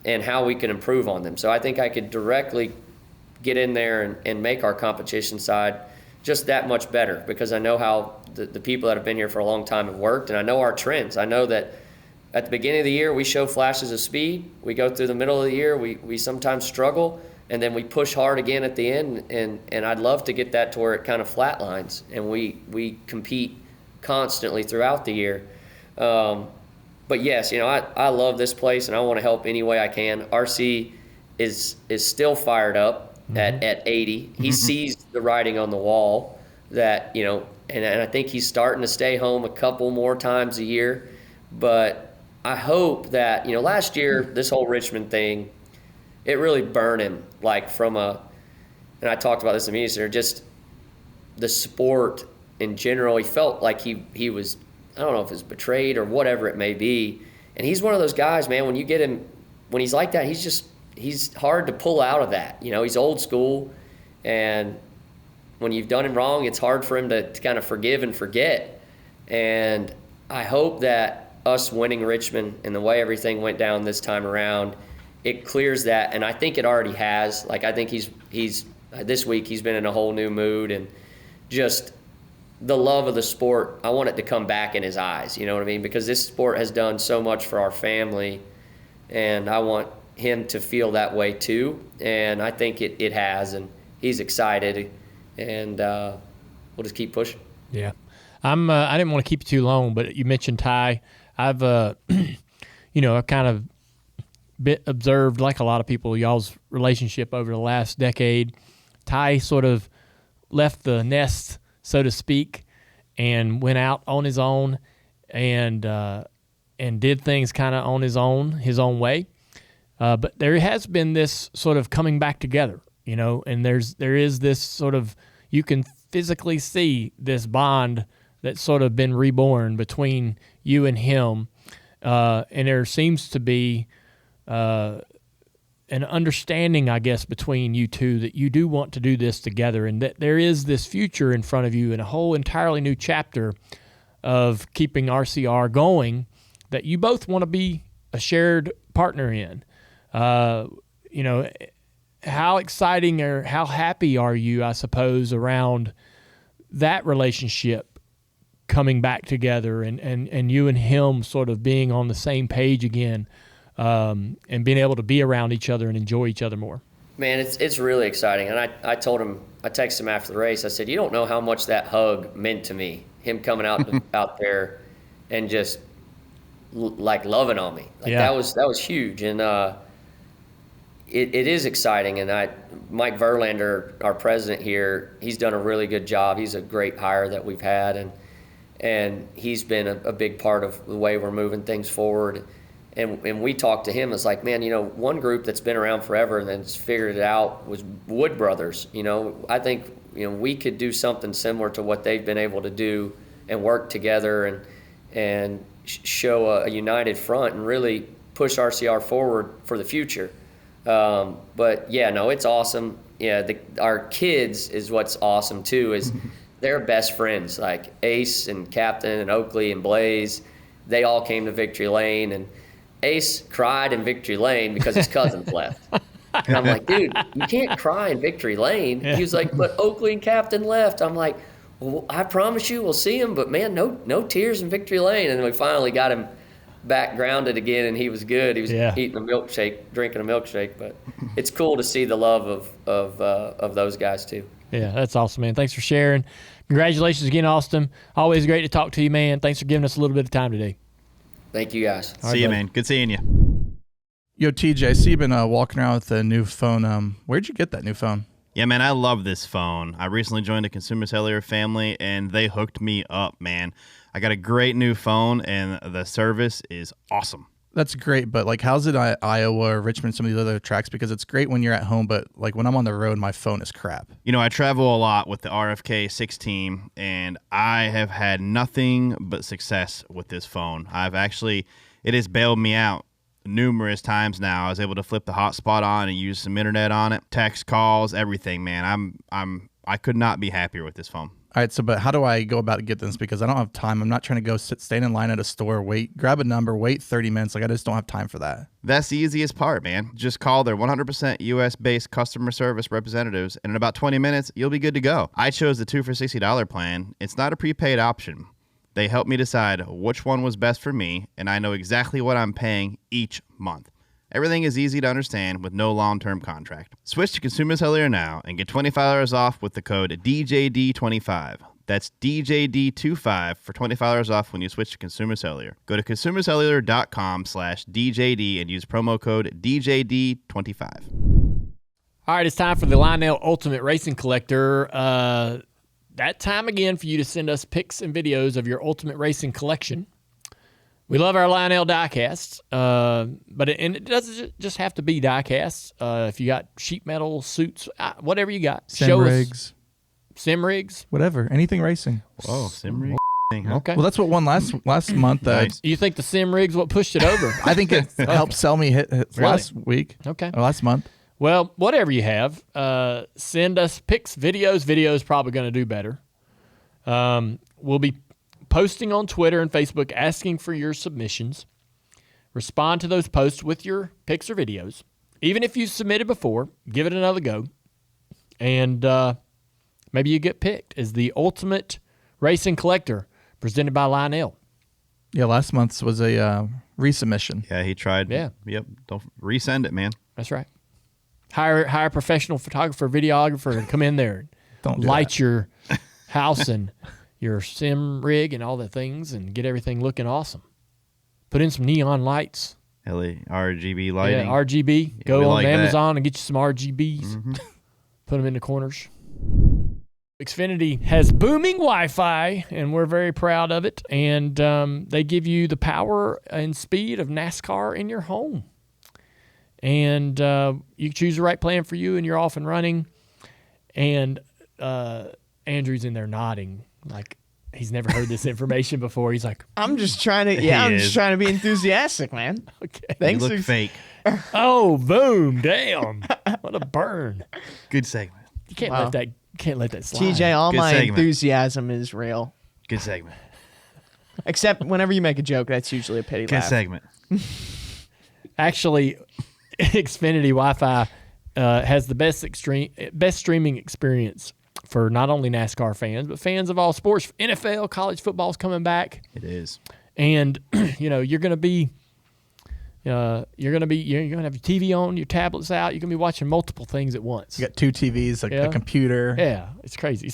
and how we can improve on them. So I think I could directly get in there and make our competition side just that much better, because I know how the people that have been here for a long time have worked, and I know our trends. I know that at the beginning of the year, we show flashes of speed. We go through the middle of the year, we sometimes struggle, and then we push hard again at the end, and I'd love to get that to where it kind of flatlines, and we compete constantly throughout the year. But yes, I love this place, and I want to help any way I can. RC is still fired up at 80. He sees the writing on the wall that, and I think he's starting to stay home a couple more times a year. But I hope that, last year, this whole Richmond thing, it really burned him, like and I talked about this in the media center, just the sport in general. He felt like he was, I don't know if it's betrayed or whatever it may be. And he's one of those guys, man, when you get him, when he's like that, he's hard to pull out of that. He's old school, and when you've done him wrong, it's hard for him to kind of forgive and forget. And I hope that us winning Richmond and the way everything went down this time around, it clears that. And I think it already has. Like, I think he's this week he's been in a whole new mood, and just the love of the sport, I want it to come back in his eyes, you know what I mean? Because this sport has done so much for our family, and I want him to feel that way too. And I think it has, and he's excited, and we'll just keep pushing. Yeah. I didn't want to keep you too long, but you mentioned Ty. I've, I've kind of observed, like a lot of people, y'all's relationship over the last decade. Ty sort of left the nest, so to speak, and went out on his own and did things kind of on his own way. But there has been this sort of coming back together, and there is this sort of, you can physically see this bond that's sort of been reborn between you and him. And there seems to be an understanding, I guess, between you two that you do want to do this together, and that there is this future in front of you and a whole entirely new chapter of keeping RCR going that you both want to be a shared partner in. How exciting or how happy are you, I suppose, around that relationship coming back together and you and him sort of being on the same page again? And being able to be around each other and enjoy each other more. Man, it's really exciting. And I told him, I texted him after the race. I said, you don't know how much that hug meant to me. Him coming out there and just like loving on me. That was huge. And it is exciting. And Mike Verlander, our president here, he's done a really good job. He's a great hire that we've had, and he's been a big part of the way we're moving things forward. And we talked to him, it's like, man, one group that's been around forever and that's figured it out was Wood Brothers. I think, we could do something similar to what they've been able to do and work together and show a united front and really push RCR forward for the future. But yeah, no, it's awesome. Yeah, our kids is what's awesome too, is they're best friends. Like Ace and Captain and Oakley and Blaze, they all came to Victory Lane, and Ace cried in Victory Lane because his cousins left. And I'm like, dude, you can't cry in Victory Lane. He was like, but Oakley and Captain left. I'm like, well, I promise you we'll see him, but man, no tears in Victory Lane. And then we finally got him back grounded again, and he was good. He was eating a milkshake, drinking a milkshake. But it's cool to see the love of those guys too. Yeah, that's awesome, man. Thanks for sharing. Congratulations again, Austin. Always great to talk to you, man. Thanks for giving us a little bit of time today. Thank you, guys. See you, man. Good seeing you. Yo, TJ, I see you've been walking around with a new phone. Where'd you get that new phone? Yeah, man, I love this phone. I recently joined a consumer cellular family, and they hooked me up, man. I got a great new phone, and the service is awesome. That's great, but like, how's it at Iowa or Richmond, some of these other tracks? Because it's great when you're at home, but like when I'm on the road, my phone is crap. You know, I travel a lot with the RFK 6 team, and I have had nothing but success with this phone. It has bailed me out numerous times now. I was able to flip the hotspot on and use some internet on it, text, calls, everything, man. I could not be happier with this phone. All right, but how do I go about getting this? Because I don't have time. I'm not trying to go stand in line at a store, grab a number, wait 30 minutes. Like, I just don't have time for that. That's the easiest part, man. Just call their 100% U.S.-based customer service representatives, and in about 20 minutes, you'll be good to go. I chose the 2 for $60 plan. It's not a prepaid option. They helped me decide which one was best for me, and I know exactly what I'm paying each month. Everything is easy to understand with no long-term contract. Switch to Consumer Cellular now and get $25 off with the code DJD25. That's DJD25 for $25 off when you switch to Consumer Cellular. Go to consumercellular.com/DJD and use promo code DJD25. All right, it's time for the Lionel Ultimate Racing Collector. That time again for you to send us pics and videos of your Ultimate Racing collection. We love our Lionel diecasts, but it doesn't just have to be diecasts. If you got sheet metal, suits, whatever you got. Sim rigs. Sim rigs. Whatever. Anything racing. Whoa, sim rig. Huh? Okay. Well, that's what won last month. Nice. You think the sim rigs what pushed it over? I think it helped sell me hits Really? last week. Okay. Or last month. Well, whatever you have, send us pics, videos. Videos probably going to do better. We'll be posting on Twitter and Facebook asking for your submissions. Respond to those posts with your pics or videos. Even if you submitted before, give it another go. And maybe you get picked as the Ultimate Racing Collector presented by Lionel. Yeah, last month's was a resubmission. Yeah, he tried. Yeah. Yep. Don't resend it, man. That's right. Hire a professional photographer, videographer, and come in there and Don't do light that. your house and your sim rig and all the things and get everything looking awesome. Put in some neon lights. RGB lighting. Yeah, RGB. Yeah, Go we on like Amazon and get you some RGBs. Mm-hmm. Put them in the corners. Xfinity has booming Wi-Fi, and we're very proud of it. And they give you the power and speed of NASCAR in your home. And you choose the right plan for you, and you're off and running. And Andrew's in there nodding like he's never heard this information before. He's like, I'm just trying to. Yeah, I'm just trying to be enthusiastic, man. okay. Thanks. You look fake. Oh, boom! Damn, what a burn! Good segment. You can't Wow. let that slide. TJ, all Good my segment. enthusiasm is real, Good segment. except whenever you make a joke, that's usually a pity Good laugh. segment. Actually, Xfinity Wi-Fi has the best streaming experience for not only NASCAR fans but fans of all sports. NFL, college football's coming back, It is. and you're gonna have your TV on, your tablets out. You're gonna be watching multiple things at once. You got 2 TVs, a Yeah. computer. Yeah, it's crazy.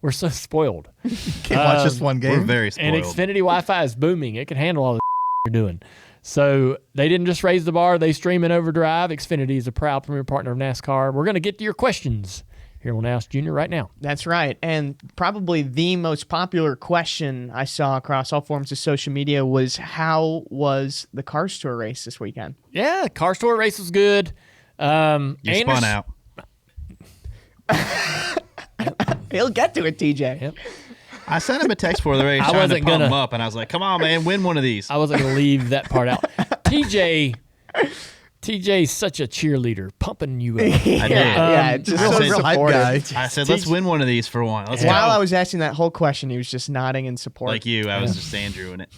We're so spoiled. Can't watch just one game. We're very spoiled. And Xfinity Wi-Fi is booming. It can handle all the you're doing. So they didn't just raise the bar. They stream in overdrive. Xfinity is a proud premier partner of NASCAR. We're going to get to your questions here on Ask Junior right now. That's right. And probably the most popular question I saw across all forms of social media was, how was the Cars Tour race this weekend? Yeah, Car Store race was good. You spun out. He'll get to it, TJ. Yep. I sent him a text for the race, I trying to wasn't pump gonna- him up, and I was like, "Come on, man, win one of these." I wasn't going to leave that part out. TJ's such a cheerleader, pumping you up. Yeah, just I so said- Real hype supportive. guy. I said, "Let's win one of these for one." Let's While go. I was asking that whole question, he was just nodding in support. Like you, I was just Andrew in it.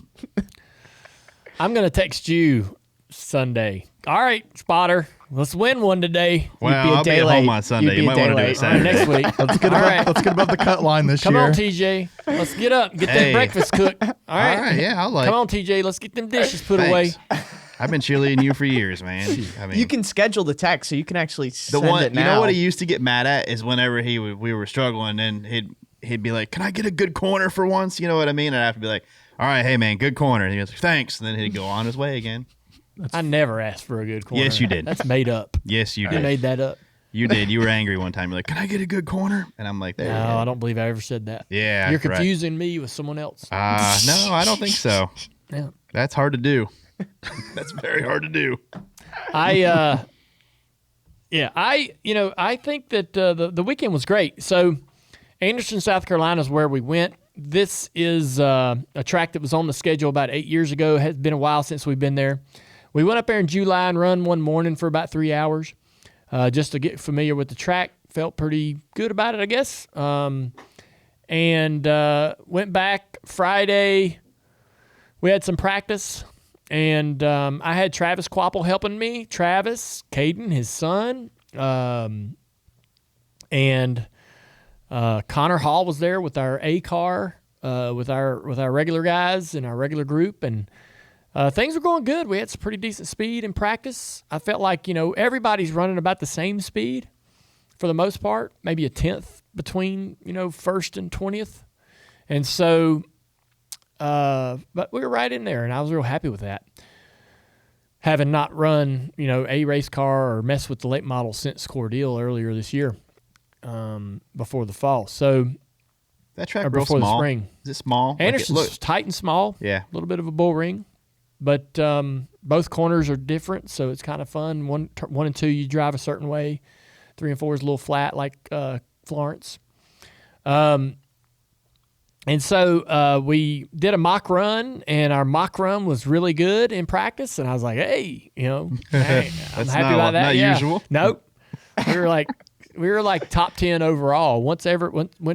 I'm going to text you Sunday. All right, spotter, let's win one today. Well, be a I'll day be at home late. on Sunday. You'd be You a might want to day do it late. Saturday. Next week. Let's get All above, right. let's get above the cut line this Come year. on, TJ. Let's get up. Get Hey. that breakfast cooked. All right. All right, yeah, I'll like. Come on, TJ. Let's get them dishes put away. Thanks. I've been cheerleading you for years, man. I mean, You can schedule the text, so you can actually the send one. it You now. know what he used to get mad at is whenever we were struggling, and he'd be like, "Can I get a good corner for once?" You know what I mean? And I'd have to be like, "All right, hey man, good corner." And he was like, "Thanks," and then he'd go on his way again. I never asked for a good corner. Yes, you did. That's made up. Yes, you You did. made that up. You did. You were angry one time. You're like, "Can I get a good corner?" And I'm like, "There." No, you go. I don't believe I ever said that. Yeah, You're correct. confusing me with someone else. No, I don't think so. Yeah. That's hard to do. That's very hard to do. I think that the weekend was great. So Anderson, South Carolina is where we went. This is a track that was on the schedule about 8 years ago. It has been a while since we've been there. We went up there in July and run one morning for about 3 hours just to get familiar with the track. Felt pretty good about it, I guess. And went back Friday. We had some practice, and I had Travis Quapple helping me. Travis, Caden, his son, and Connor Hall was there with our A car, with our regular guys in our regular group, and things were going good. We had some pretty decent speed in practice. I felt like everybody's running about the same speed for the most part, maybe a tenth between first and 20th, and so but we were right in there, and I was real happy with that. Having not run a race car or messed with the late model since Cordeal earlier this year. Before the fall, so that track before real small. The spring. Is it small? Anderson's tight and small. Yeah, a little bit of a bull ring, but both corners are different, so it's kind of fun. One and two, you drive a certain way. 3 and 4 is a little flat, like Florence. And so we did a mock run, and our mock run was really good in practice. And I was like, hey, hey, I'm happy about that. Not usual. Nope. We were like top 10 overall. Once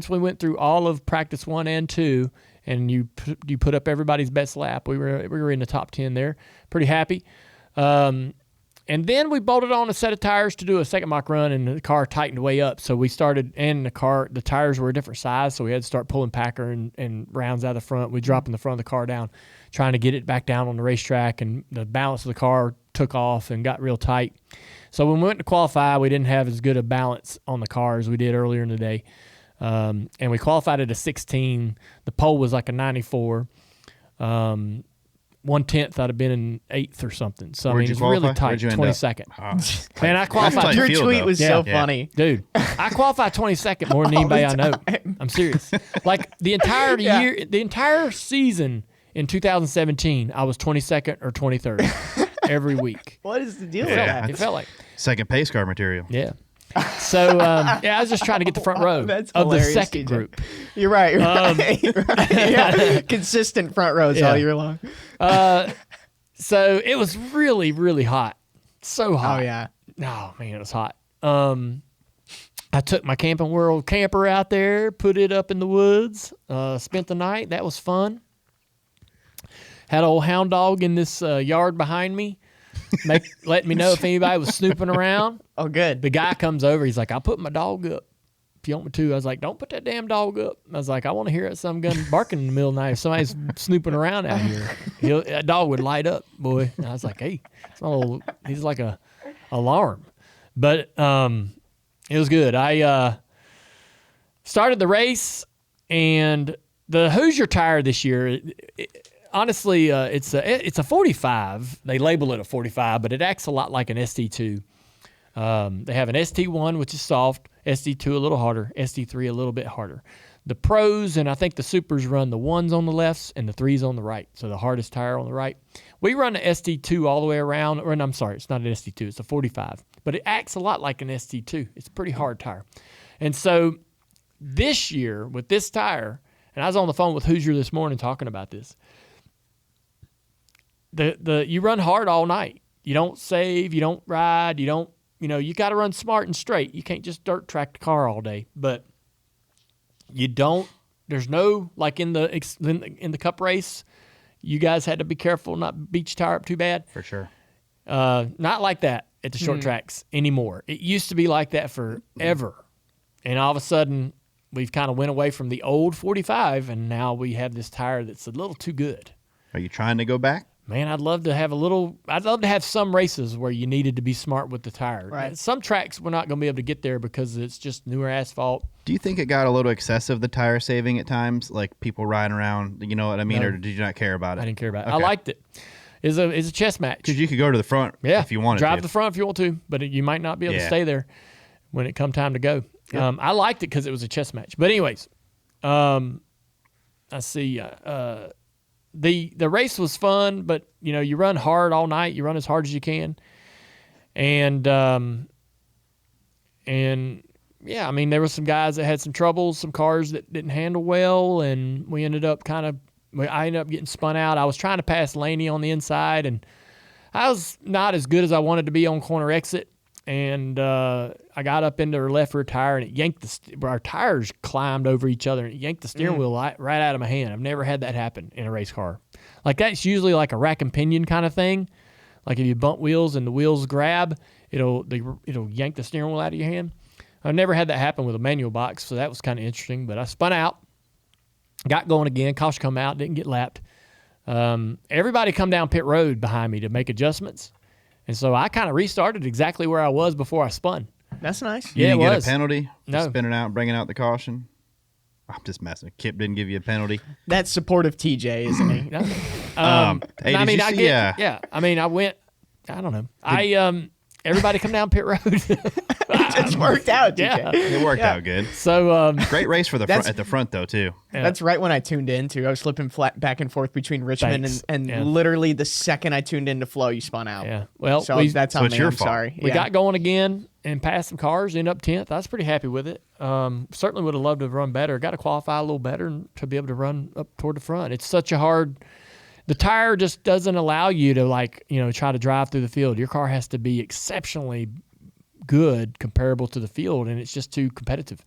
we went through all of practice 1 and 2, and you put up everybody's best lap, we were in the top 10 there. Pretty happy. And then we bolted on a set of tires to do a second mock run, and the car tightened way up. So we started, and the tires were a different size, so we had to start pulling packer and rounds out of the front. We dropping the front of the car down, trying to get it back down on the racetrack, and the balance of the car took off and got real tight. So when we went to qualify, we didn't have as good a balance on the car as we did earlier in the day. And we qualified at a 16. The pole was like a 94. 1/10 I'd have been in 8th or something. So, Where'd I mean, you it's qualify? really tight, Where'd you end 22nd. Man, I qualified. Your field, tweet though. was so funny. Dude, I qualified 22nd more than anybody I know. I'm serious. Like the entire year, the entire season in 2017, I was 22nd or 23rd every week. What is the deal with Yeah. that? It felt like. Second pace car material. Yeah. So, I was just trying to get the front row That's of the hilarious, second TJ. group. You're right. You're right. Yeah. Consistent front rows all year long. So it was really, really hot. So hot. Oh, yeah. Oh, man, it was hot. I took my Camping World camper out there, put it up in the woods, spent the night. That was fun. Had old hound dog in this yard behind me, letting me know if anybody was snooping around. Oh, good. The guy comes over. He's like, I'll put my dog up if you want me to. I was like, don't put that damn dog up. I was like, I want to hear some gun barking in the middle of the night. If somebody's snooping around out here, that dog would light up, boy. And I was like, hey, he's like a alarm. But it was good. I started the race, and the Hoosier tire this year, honestly, it's a 45. They label it a 45, but it acts a lot like an ST2. They have an ST1, which is soft, ST2 a little harder, ST3 a little bit harder. The pros and I think the supers run the 1s on the lefts and the 3s on the right, so the hardest tire on the right. We run the ST2 all the way around, or I'm sorry, it's not an ST2, it's a 45, but it acts a lot like an ST2. It's a pretty hard tire. And so this year with this tire, and I was on the phone with Hoosier this morning talking about this, you run hard all night. You don't save, you don't ride, you got to run smart and straight. You can't just dirt track the car all day. But there's no, like in the Cup race, you guys had to be careful not to beat your tire up too bad. For sure. Not like that at the short tracks anymore. It used to be like that forever. And all of a sudden, we've kind of went away from the old 45, and now we have this tire that's a little too good. Are you trying to go back? Man, I'd love to have some races where you needed to be smart with the tire. Right. Some tracks we're not going to be able to get there because it's just newer asphalt. Do you think it got a little excessive, the tire saving at times? Like people riding around, you know what I mean? No. Or did you not care about it? I didn't care about it. Okay. I liked it. It's a chess match. Because you could go to the front if you wanted drive to. the front if you want to, but you might not be able to Yeah. stay there when it come time to go. Yep. I liked it because it was a chess match. But anyways, I see the race was fun, but you run hard all night. You run as hard as you can, and yeah, I mean there were some guys that had some troubles, some cars that didn't handle well, and I ended up getting spun out. I was trying to pass Laney on the inside, and I was not as good as I wanted to be on corner exit. And I got up into her left rear tire, and it yanked our tires climbed over each other, and it yanked the steering wheel right out of my hand. I've never had that happen in a race car. Like that's usually like a rack and pinion kind of thing. Like if you bump wheels and the wheels grab, it'll yank the steering wheel out of your hand. I've never had that happen with a manual box, so that was kind of interesting. But I spun out, got going again. Caution come out, didn't get lapped. Everybody come down pit road behind me to make adjustments. And so I kind of restarted exactly where I was before I spun. That's nice. You didn't it get was. a penalty for No. spinning out, bringing out the caution? I'm just messing. Kip didn't give you a penalty. That's supportive TJ, isn't he? No. Hey, I did mean, you I see, get, yeah. I mean, I went, I don't know. Everybody come down pit road. It just worked out, TJ. Yeah. It worked out good. So, Great race for at the front, though, too. yeah. That's right when I tuned in, too. I was flipping flat back and forth between Richmond Thanks. and Yeah. literally the second I tuned into Flow, you spun out. Yeah. Well, So that's so on it's me. your I'm fault. sorry. we Yeah. got going again and passed some cars, ended up 10th. I was pretty happy with it. Certainly would have loved to have run better. Got to qualify a little better and to be able to run up toward the front. It's such a hard – the tire just doesn't allow you to, try to drive through the field. Your car has to be exceptionally good comparable to the field, and it's just too competitive.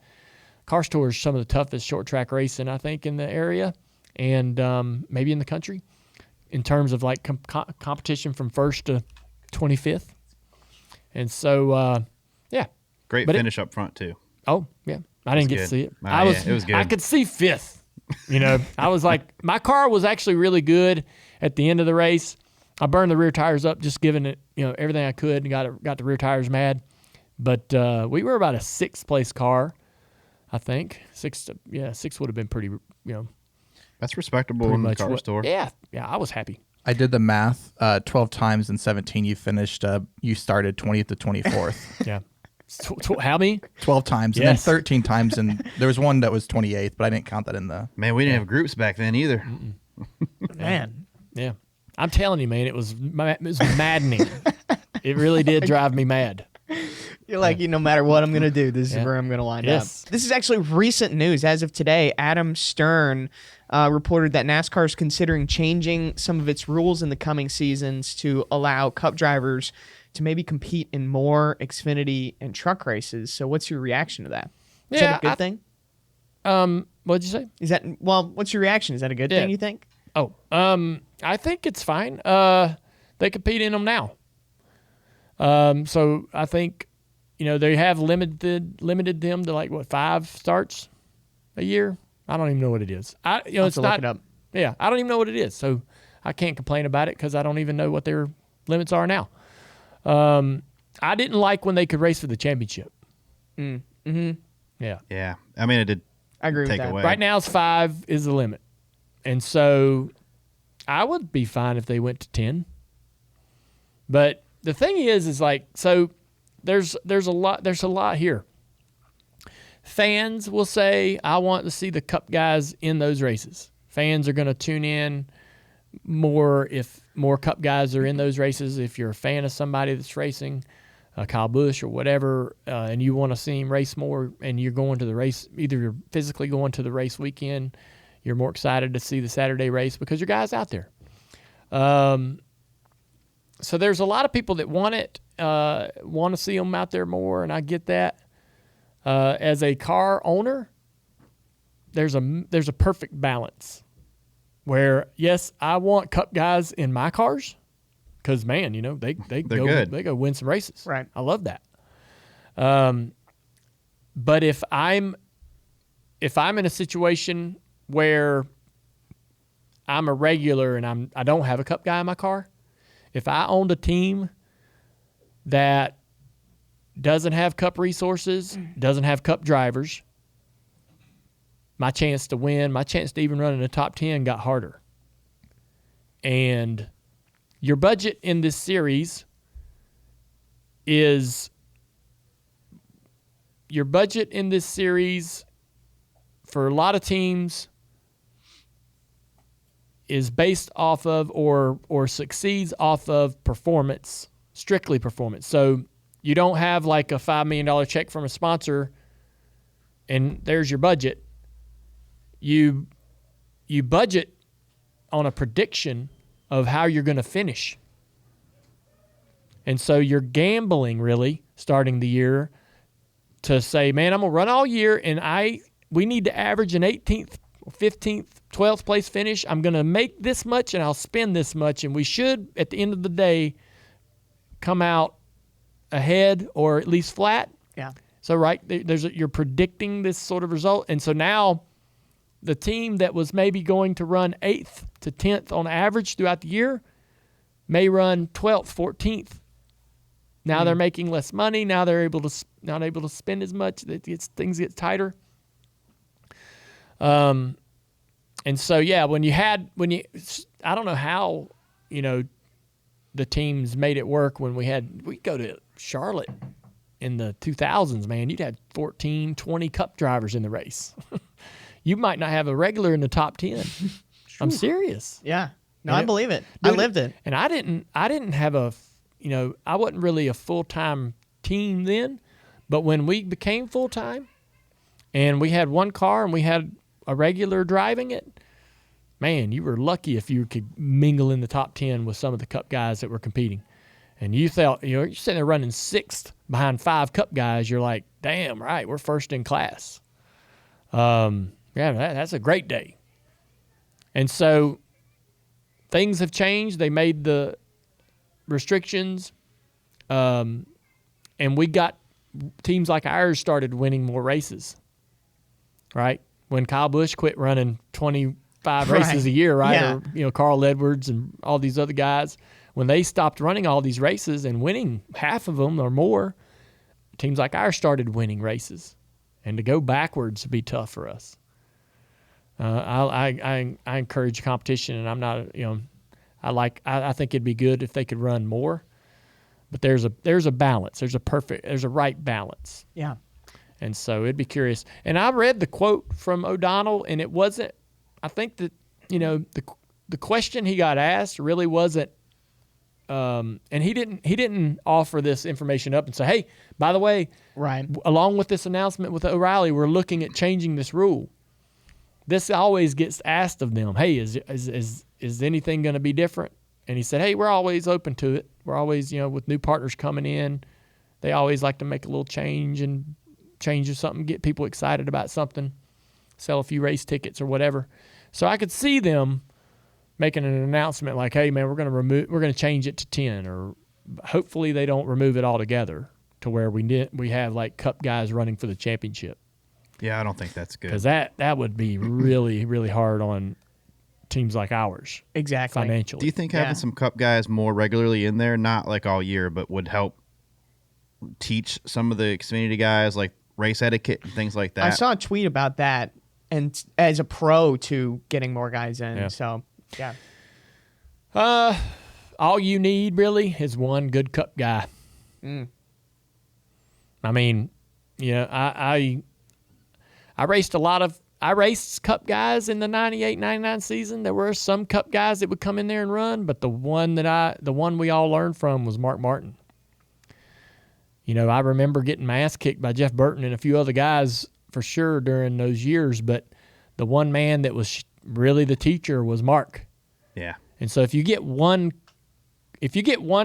Car Tour is some of the toughest short track racing, I think, in the area and maybe in the country in terms of like competition from 1st to 25th. And so, yeah. Great But finish up front, too. Oh, yeah. I didn't get good. to see it. It was good. I could see 5th. I was like, my car was actually really good at the end of the race. I burned the rear tires up, just giving it, everything I could, and got the rear tires mad. But we were about a 6th place car, I think. 6 would have been pretty, That's respectable pretty in the much car store. Yeah, I was happy. I did the math. 12 times in 17, you finished. You started 20th to 24th. Yeah. How many? 12 times, and then Yes. 13 times, and there was one that was 28th, but I didn't count that in the. Man, we didn't have groups back then either. Man. Yeah. I'm telling you, man, it was maddening. It really did drive me mad. You're like, no matter what I'm going to do, this is Yeah. where I'm going to line Yes. up. This is actually recent news. As of today, Adam Stern reported that NASCAR is considering changing some of its rules in the coming seasons to allow Cup drivers to maybe compete in more Xfinity and truck races. So what's your reaction to that? Is that a good thing? What'd you say? What's your reaction? Is that a good thing, you think? Oh, I think it's fine. They compete in them now. So I think, they have limited them to 5 starts a year. I don't even know what it is. It's look not. it up. Yeah, I don't even know what it is. So I can't complain about it because I don't even know what their limits are now. I didn't like when they could race for the championship. Mm-hmm. Yeah. Yeah. I mean, it did I agree with take that. away. Right now it's 5 is the limit. And so I would be fine if they went to 10. But the thing is like, so there's a lot here. Fans will say, I want to see the Cup guys in those races. Fans are going to tune in more if more Cup guys are in those races. If you're a fan of somebody that's racing, Kyle Busch or whatever, and you want to see him race more and you're going to the race, either you're physically going to the race weekend, you're more excited to see the Saturday race because your guy's out there. So there's a lot of people that want it, want to see them out there more, and I get that. As a car owner, there's a perfect balance where, yes, I want Cup guys in my cars because, man, they They're go good. they go win some races. Right. I love that. But if I'm in a situation where I'm a regular and I don't have a Cup guy in my car, if I owned a team that doesn't have Cup resources, doesn't have Cup drivers, my chance to win, my chance to even run in the top 10 got harder. And your budget in this series for a lot of teams is based off of or succeeds off of performance, strictly performance. So you don't have like a $5 million check from a sponsor and there's your budget. You budget on a prediction of how you're going to finish. And so you're gambling really starting the year to say, man, I'm going to run all year and we need to average an 18th, 15th, 12th place finish. I'm going to make this much and I'll spend this much. And we should, at the end of the day, come out ahead or at least flat. Yeah. So, right, you're predicting this sort of result. And so now the team that was maybe going to run 8th to 10th on average throughout the year may run 12th, 14th. Now they're making less money. Now they're not able to spend as much. Things get tighter. And so, yeah, I don't know how, the teams made it work when we go to Charlotte in the 2000s, man. You'd have 14, 20 cup drivers in the race. You might not have a regular in the top 10. I'm serious. Yeah. No, And I believe it. Dude, I lived it. And I didn't have I wasn't really a full-time team then, but when we became full-time and we had one car and we had a regular driving it, man, you were lucky if you could mingle in the top 10 with some of the cup guys that were competing. And you thought, you're sitting there running 6th behind 5 cup guys. You're like, damn, right, we're first in class. That's a great day. And so things have changed. They made the restrictions, and we got teams like ours started winning more races, right? When Kyle Busch quit running 25 races a year, right? Yeah. Or, Carl Edwards and all these other guys, when they stopped running all these races and winning half of them or more, teams like ours started winning races. And to go backwards would be tough for us. I encourage competition, and I'm not, I think it'd be good if they could run more, but there's a balance. There's a right balance. Yeah. And so it'd be curious. And I read the quote from O'Donnell, and it wasn't, I think that, the question he got asked really wasn't, and he didn't offer this information up and say, hey, by the way, right, along with this announcement with O'Reilly, we're looking at changing this rule. This always gets asked of them. Hey, is anything going to be different? And he said, hey, we're always open to it. We're always, with new partners coming in, they always like to make a little change something, get people excited about something, sell a few race tickets or whatever. So I could see them making an announcement like, hey, man, we're going to change it to 10, or hopefully they don't remove it altogether to where we have like cup guys running for the championship. Yeah, I don't think that's good. Because that would be really, really hard on teams like ours. Exactly. Financially. Do you think having some cup guys more regularly in there, not like all year, but would help teach some of the Xfinity guys like race etiquette and things like that? I saw a tweet about that, and as a pro to getting more guys in. Yeah. So, yeah. All you need really is one good cup guy. I mean, I raced cup guys in the 98, 99 season. There were some cup guys that would come in there and run, but the one we all learned from was Mark Martin. I remember getting my ass kicked by Jeff Burton and a few other guys for sure during those years, but the one man that was really the teacher was Mark. Yeah. And so if you get one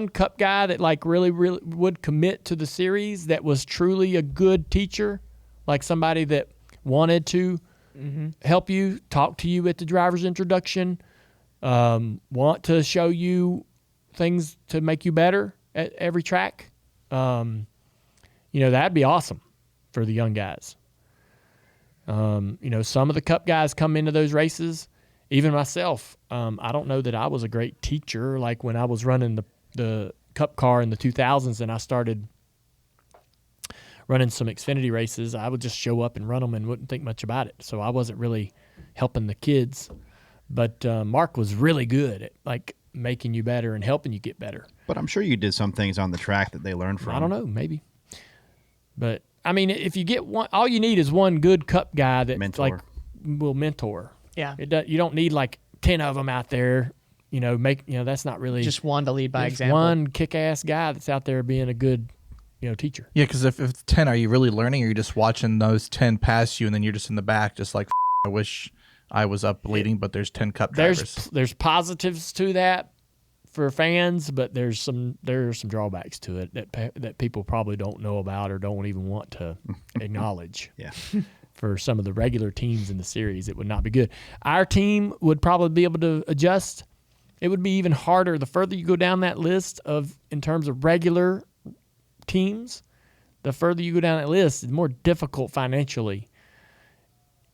cup guy that like really, really would commit to the series, that was truly a good teacher, like somebody that wanted to help you, talk to you at the driver's introduction, want to show you things to make you better at every track, that'd be awesome for the young guys. Some of the cup guys come into those races, even myself. I don't know that I was a great teacher. Like when I was running the cup car in the 2000s and I started running some Xfinity races, I would just show up and run them and wouldn't think much about it. So I wasn't really helping the kids. But Mark was really good at like making you better and helping you get better. But I'm sure you did some things on the track that they learned from. I don't know, maybe. But I mean, if you get one, all you need is one good cup guy that Mentor. like will mentor. Yeah. You don't need like 10 of them out there, that's not really Just one to lead by there's example. one kick-ass guy that's out there being a good, teacher. Yeah, because if it's 10, are you really learning, or are you just watching those 10 pass you, and then you're just in the back, just like, I wish I was up leading, but there's 10 Cup drivers. There's positives to that for fans, but there are some drawbacks to it that people probably don't know about or don't even want to acknowledge. Yeah. For some of the regular teams in the series, it would not be good. Our team would probably be able to adjust. It would be even harder the further you go down that list in terms of regular teams. The further you go down that list, it's more difficult financially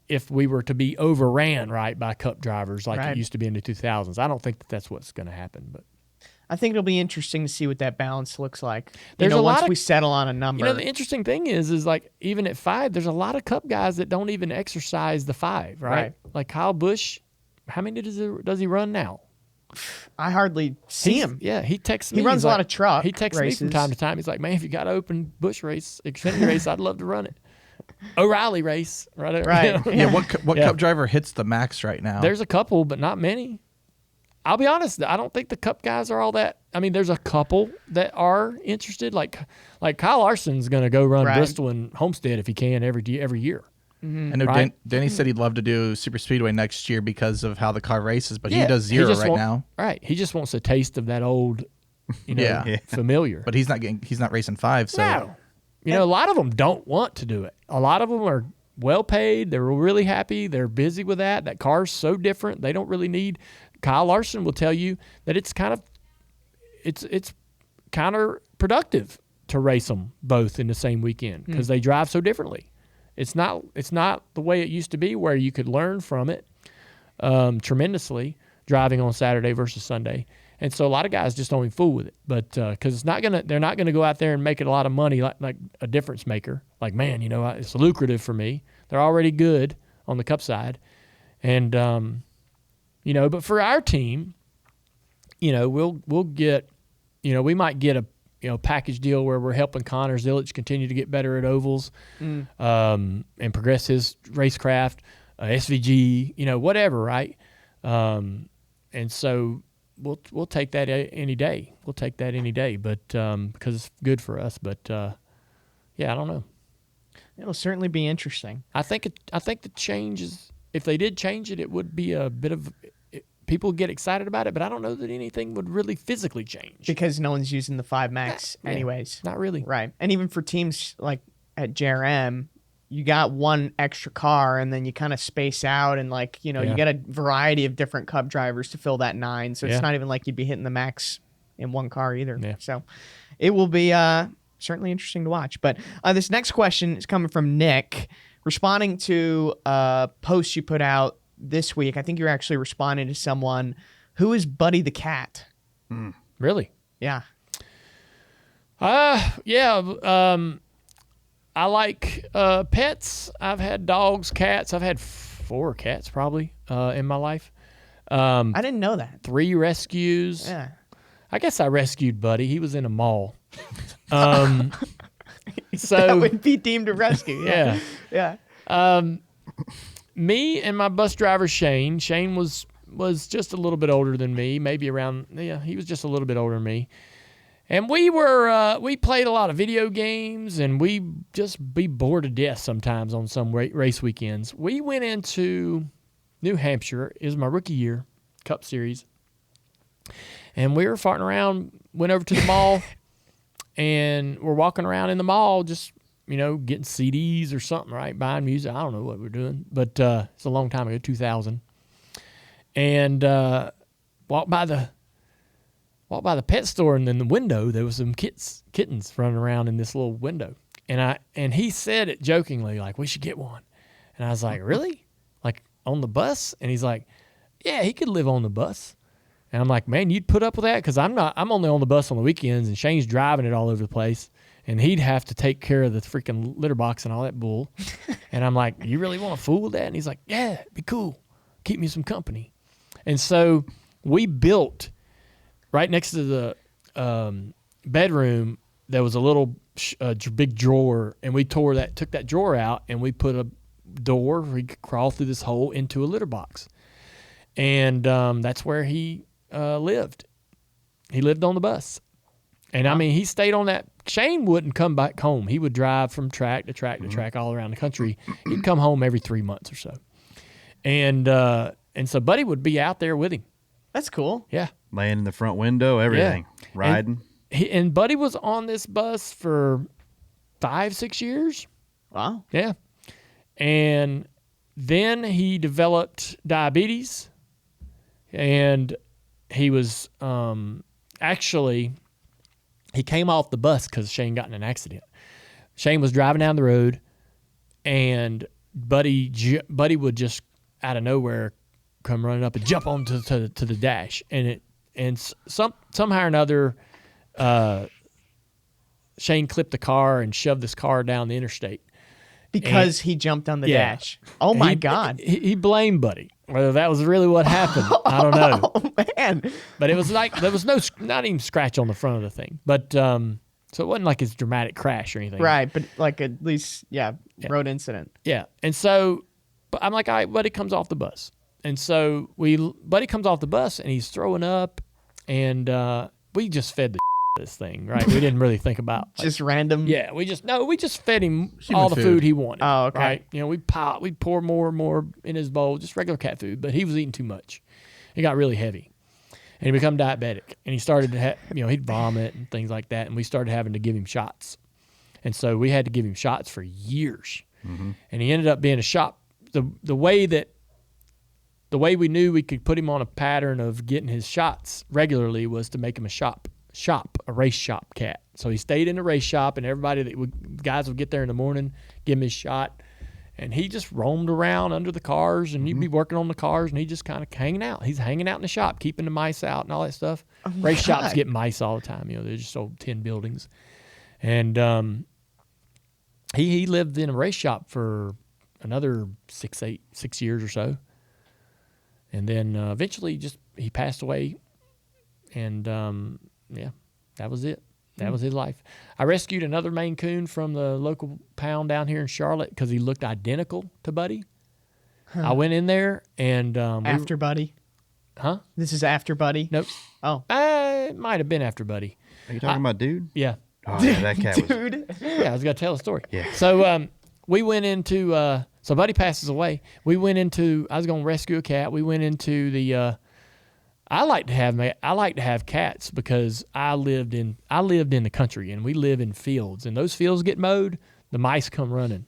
if we were to be overran, right, by Cup drivers like it used to be in the 2000s. I don't think that's what's going to happen, but I think it'll be interesting to see what that balance looks like. There's a lot once of- we settle on a number. the interesting thing is like even at 5, there's a lot of Cup guys that don't even exercise the 5, right? Right. Like Kyle Busch, how many does he run now? I hardly see him. Yeah, he texts me. He runs he's a lot like- of truck He texts me races. from time to time. He's like, man, if you got an open Busch race, Xfinity race, I'd love to run it. O'Reilly race, right? Right. Yeah, what Yeah. Cup driver hits the max right now? There's a couple, but not many. I'll be honest, I don't think the Cup guys are all that. I mean, there's a couple that are interested. Like Kyle Larson's going to go run Right. Bristol and Homestead if he can every year. I know Right. Denny said he'd love to do Super Speedway next year because of how the car races, but he Yeah, does 0 just right want- now. Right. He just wants a taste of that old, Yeah. familiar. But he's not racing 5, so No. A lot of them don't want to do it. A lot of them are well paid. They're really happy. They're busy with that. That car's so different. They don't really need. Kyle Larson will tell you that it's counterproductive to race them both in the same weekend because they drive so differently. It's not the way it used to be where you could learn from it tremendously driving on Saturday versus Sunday. And so a lot of guys just don't even fool with it, but because they're not gonna go out there and make it a lot of money like a difference maker. Like, man, it's lucrative for me. They're already good on the Cup side, and but for our team, we'll get, we might get a package deal where we're helping Connor Zilic continue to get better at ovals, and progress his racecraft, SVG, whatever, right? And so. We'll take that any day. We'll take that any day, but because it's good for us. But I don't know. It'll certainly be interesting. I think the change is, if they did change it, it would be a bit of people get excited about it. But I don't know that anything would really physically change Because no one's using the 5 Max Yeah, anyways. not really. Right. And even for teams like at JRM, you got one extra car and then you kind of space out and you get a variety of different Cup drivers to fill that 9. So Yeah. it's not even like you'd be hitting the max in one car either. Yeah. So it will be certainly interesting to watch. But this next question is coming from Nick, responding to a post you put out this week. I think you're actually responding to someone. Who is Buddy the Cat? Really? Yeah. I like pets. I've had dogs, cats. I've had 4 cats probably in my life. I didn't know that. 3 rescues. Yeah. I guess I rescued Buddy. He was in a mall. That So would be deemed a rescue. yeah, Yeah. me and my bus driver Shane. Shane was just a little bit older than me, maybe around. Yeah, he was just a little bit older than me. And we played a lot of video games, and we just be bored to death sometimes on some race weekends. We went into New Hampshire. It was my rookie year, Cup Series. And we were farting around, went over to the mall, and we're walking around in the mall just, getting CDs or something, right? Buying music. I don't know what we're doing, but it's a long time ago, 2000. And walked by the pet store, and in the window there was some kittens running around in this little window. And he said it jokingly, like, we should get one. And I was like, really? Like on the bus? And he's like, yeah, he could live on the bus. And I'm like, man, you'd put up with that? Because I'm only on the bus on the weekends, and Shane's driving it all over the place, and he'd have to take care of the freaking litter box and all that bull. And I'm like, you really want to fool with that? And he's like, yeah, it'd be cool. Keep me some company. And so we built right next to the bedroom, there was a little big drawer, and we took that drawer out, and we put a door where he could crawl through this hole into a litter box. and that's where he lived. He lived on the bus. And, I mean, he stayed on that. Shane wouldn't come back home. He would drive from track to track to track all around the country. He'd come home every 3 months or so. And so Buddy would be out there with him. That's cool. Yeah. Laying in the front window, everything. Yeah. Riding. And Buddy was on this bus for 5-6 years. Wow. Yeah. And then he developed diabetes. And he was actually, he came off the bus because Shane got in an accident. Shane was driving down the road, and Buddy would just out of nowhere come running up and jump onto to the dash, and somehow or another, Shane clipped the car and shoved this car down the interstate Because he jumped on the Yeah. dash. Oh my God. He blamed Buddy. Whether that was really what happened, I don't know. Oh man. But it was like there was not even scratch on the front of the thing. But so it wasn't like his dramatic crash or anything. Right, but like at least road incident. Yeah. And so, but I'm like, all right, Buddy comes off the bus. And so Buddy comes off the bus and he's throwing up, and we just fed the this thing, right? We didn't really think about Just random. Yeah, we just fed him Human all the food. food he wanted. Oh, okay. Right? You know, we'd pour more and more in his bowl, just regular cat food, but he was eating too much. He got really heavy. And he became diabetic. And he started to he'd vomit and things like that, and we started having to give him shots. And so we had to give him shots for years. Mm-hmm. And he ended up being a shop. The way we knew we could put him on a pattern of getting his shots regularly was to make him a race shop cat. So he stayed in the race shop, and guys would get there in the morning, give him his shot, and he just roamed around under the cars, and you'd be working on the cars, and he just kind of hanging out. He's hanging out in the shop, keeping the mice out and all that stuff. Race shops get mice all the time. They're just old tin buildings. And he lived in a race shop for another 6 years or so. And then eventually he passed away, and that was it. That was his life. I rescued another Maine Coon from the local pound down here in Charlotte because he looked identical to Buddy. Huh. I went in there and After Buddy. Huh? This is after Buddy. Nope. Oh. It might have been after Buddy. Are you talking about dude? Yeah. Oh, yeah, that cat was. Dude. Yeah, I was gonna tell a story. Yeah. So we went into so Buddy passes away. I was gonna rescue a cat. We went into the I like to have cats because I lived in the country, and we live in fields, and those fields get mowed, the mice come running.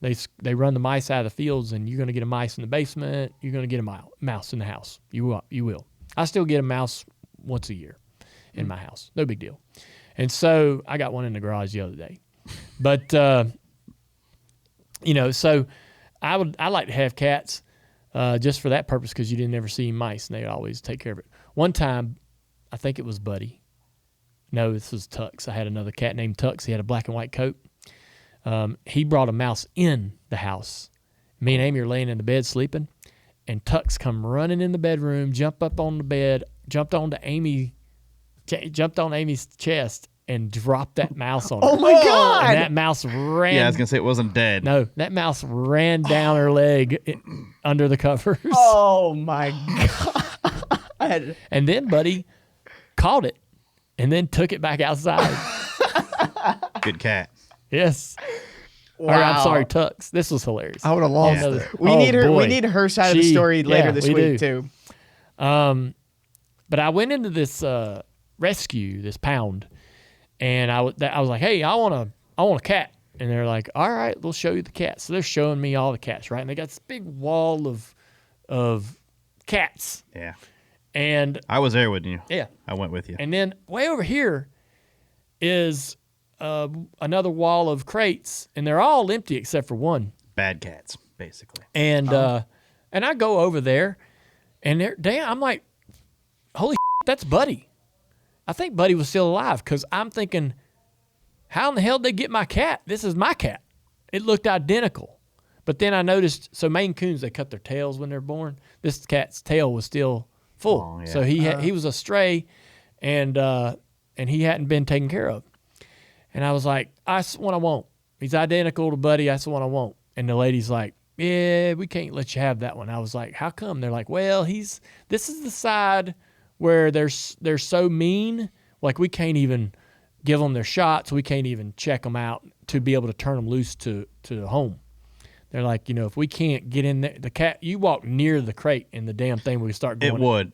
They run the mice out of the fields, and you're going to get a mice in the basement. You're going to get a mouse in the house. You will. I still get a mouse once a year in my house. No big deal. And so I got one in the garage the other day. But so I like to have cats. Just for that purpose, because you didn't ever see mice, and they'd always take care of it. One time, I think it was Buddy. No, this was Tux. I had another cat named Tux. He had a black and white coat. He brought a mouse in the house. Me and Amy are laying in the bed sleeping, and Tux come running in the bedroom, jumped up on the bed, jumped on Amy's chest, and dropped that mouse on her. Oh my God! And that mouse ran. Yeah, I was gonna say it wasn't dead. No, that mouse ran down her leg under the covers. Oh my God. And then Buddy caught it and then took it back outside. Good cat. Yes. Or, I'm sorry, Tux. This was hilarious. I would have lost Yeah. it. We need her side of the story later this we week do. too. But I went into this rescue, this pound, and I was like, hey, I want a cat. And they're like, all right, we'll show you the cat. So they're showing me all the cats, right? And they got this big wall of cats. Yeah. And I was there with you. yeah. I went with you. And then way over here is another wall of crates, and they're all empty except for one. Bad cats, basically. And I go over there, and I'm like, holy shit, that's Buddy. I think Buddy was still alive, because I'm thinking, how in the hell did they get my cat? This is my cat. It looked identical. But then I noticed, so Maine Coons, they cut their tails when they're born. This cat's tail was still full. Oh, yeah. So he was a stray, and he hadn't been taken care of. And I was like, that's what I want. He's identical to Buddy. That's the one I want. And the lady's like, yeah, we can't let you have that one. I was like, how come? They're like, well, this is the side where they're so mean. Like, we can't even give them their shots. We can't even check them out to be able to turn them loose to the home. They're like, if we can't get in there, the cat, you walk near the crate and the damn thing would start going. It would.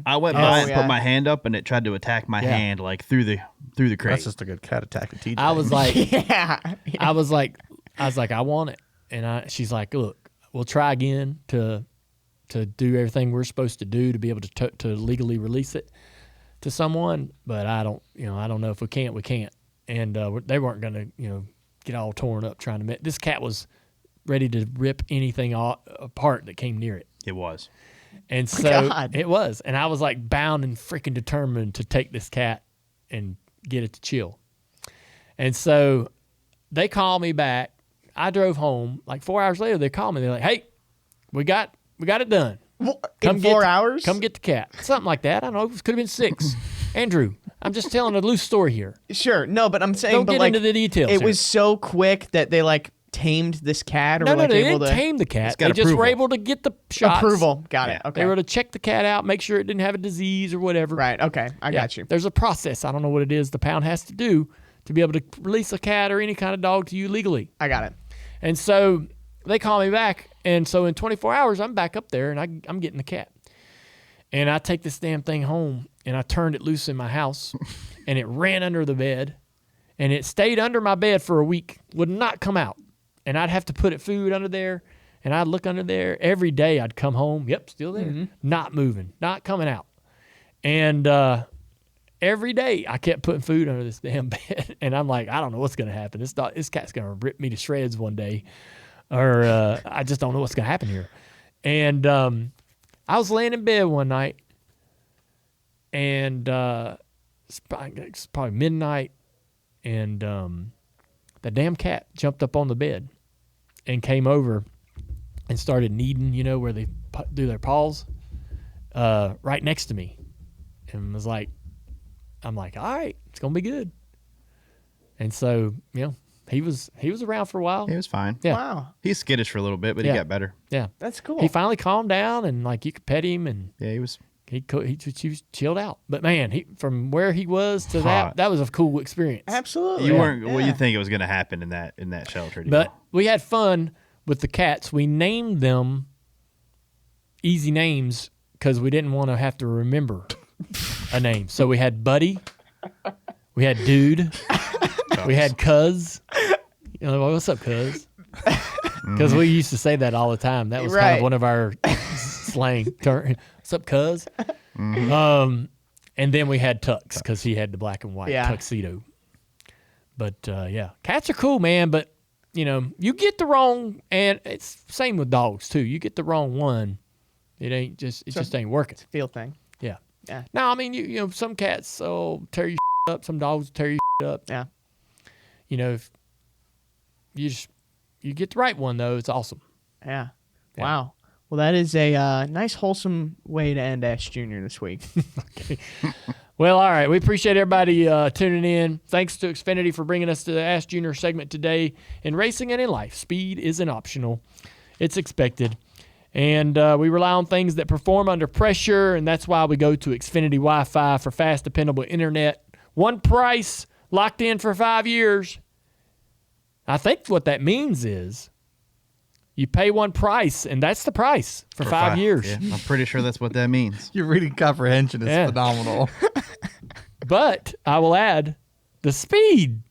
I went by and put my hand up, and it tried to attack my hand like through the crate. That's just a good cat attacking TJ. I was like, Yeah. I was like, I want it, and she's like, look, we'll try again to do everything we're supposed to do to be able to legally release it to someone, but I don't know if we can't. We can't, and they weren't gonna get all torn up trying to. This cat was ready to rip anything apart that came near it. It was. And so God. it was. And I was like bound and freaking determined to take this cat and get it to chill. And so they called me back. I drove home. Like 4 hours later, they called me. They're like, hey, we got it done. In 4 hours? Come get the cat. Something like that. I don't know. It could have been 6. Andrew, I'm just telling a loose story here. Sure. No, but I'm saying, Don't but get like, into the details it here. was so quick that they like tamed this cat, or No, were like they able didn't to tame the cat. got They just were approval. able to get the shots. approval. Got it. Yeah. Okay. They were to check the cat out, make sure it didn't have a disease or whatever. Right. Okay. I Yeah. got you. There's a process. I don't know what it is the pound has to do to be able to release a cat or any kind of dog to you legally. I got it. And so they call me back. And so in 24 hours, I'm back up there and I'm getting the cat. And I take this damn thing home and I turned it loose in my house and it ran under the bed and it stayed under my bed for a week, would not come out. And I'd have to put it food under there and I'd look under there. Every day I'd come home. Yep, still there. Not moving, not coming out. And every day I kept putting food under this damn bed. And I'm like, I don't know what's going to happen. This cat's going to rip me to shreds one day. Or I just don't know what's going to happen here. And I was laying in bed one night. And it's probably midnight. And the damn cat jumped up on the bed and came over and started kneading, where they do their paws, right next to me. And was like, I'm like, all right, it's going to be good. And so, he was around for a while. He was fine. Yeah. Wow. He's skittish for a little bit, but Yeah. he got better. Yeah. That's cool. He finally calmed down and like you could pet him and Yeah, he was. he was chilled out. But man, from where he was to Hot. that was a cool experience. Absolutely. You Yeah. weren't. Well, Yeah. you think it was going to happen in that shelter? didn't But you? we had fun with the cats. We named them easy names because we didn't want to have to remember a name. So we had Buddy, we had Dude, we had Cuz. What's up, Cuz? Because we used to say that all the time. That was kind Right. of one of our slang terms. What's up, Cuz? And then we had Tux because he had the black and white Yeah. tuxedo. But yeah, cats are cool, man. But you get the wrong, and it's same with dogs too. You get the wrong one, it just ain't working. Feel thing. Yeah. Yeah. Now, I mean, you some cats will tear you up. Some dogs will tear you up. Yeah. If you get the right one though, it's awesome. Yeah. Yeah. Wow. Well, that is a nice, wholesome way to end Ash Jr. this week. Well, all right. We appreciate everybody tuning in. Thanks to Xfinity for bringing us to the Ask Junior segment today. In racing and in life, speed isn't optional. It's expected. And we rely on things that perform under pressure, and that's why we go to Xfinity Wi-Fi for fast, dependable internet. One price, locked in for 5 years. I think what that means is you pay one price, and that's the price for 5 years. Yeah, I'm pretty sure that's what that means. Your reading comprehension is Yeah. phenomenal. But I will add, the speed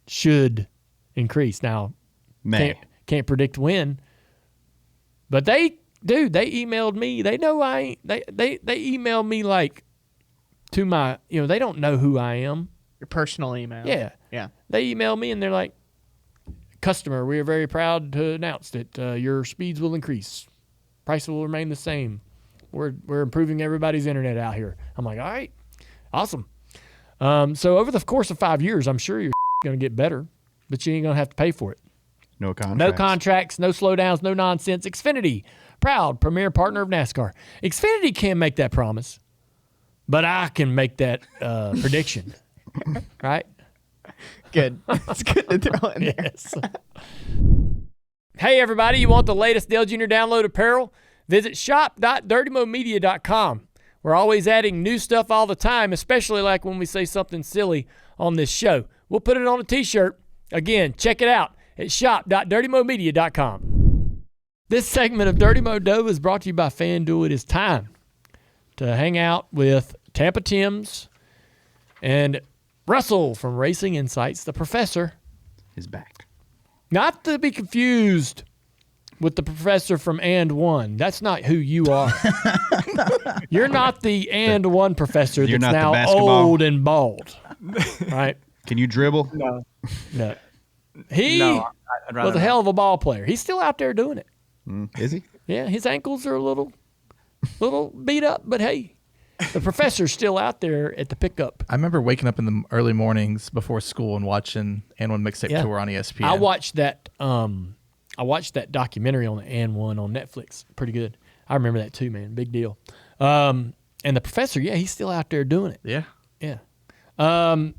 should increase. Now, can't predict when. But they emailed me. They know I ain't. They emailed me like to my. They don't know who I am. Your personal email. Yeah. Yeah. They emailed me and they're like, "Customer, we are very proud to announce that your speeds will increase. Price will remain the same. We're improving everybody's internet out here." I'm like, all right, awesome. So over the course of 5 years, I'm sure you're going to get better, but you ain't going to have to pay for it. No contracts. No contracts, no slowdowns, no nonsense. Xfinity, proud premier partner of NASCAR. Xfinity can't make that promise, but I can make that prediction. Right? Good. It's good to throw in there. Yes. Hey, everybody, you want the latest Dale Jr. download apparel? Visit shop.dirtymomedia.com. We're always adding new stuff all the time, especially like when we say something silly on this show. We'll put it on a t-shirt. Again, check it out at shop.dirtymomedia.com. This segment of Dirty Mo Doe is brought to you by FanDuel. It is time to hang out with Tampa Timms and Russell from Racing Insights. The professor is back. Not to be confused with the professor from And One. That's not who you are. You're not the And One professor You're that's not the now basketball- old and bald. Right? Can you dribble? No. No. He No, I'd rather was a not. hell of a ball player. He's still out there doing it. Is he? Yeah, his ankles are a little beat up, but hey, the professor's still out there at the pickup. I remember waking up in the early mornings before school and watching And One Mixtape Yeah. Tour on ESPN. I watched that documentary on the And One on Netflix. Pretty good. I remember that too, man. Big deal. And the professor, yeah, he's still out there doing it. Yeah. Yeah. And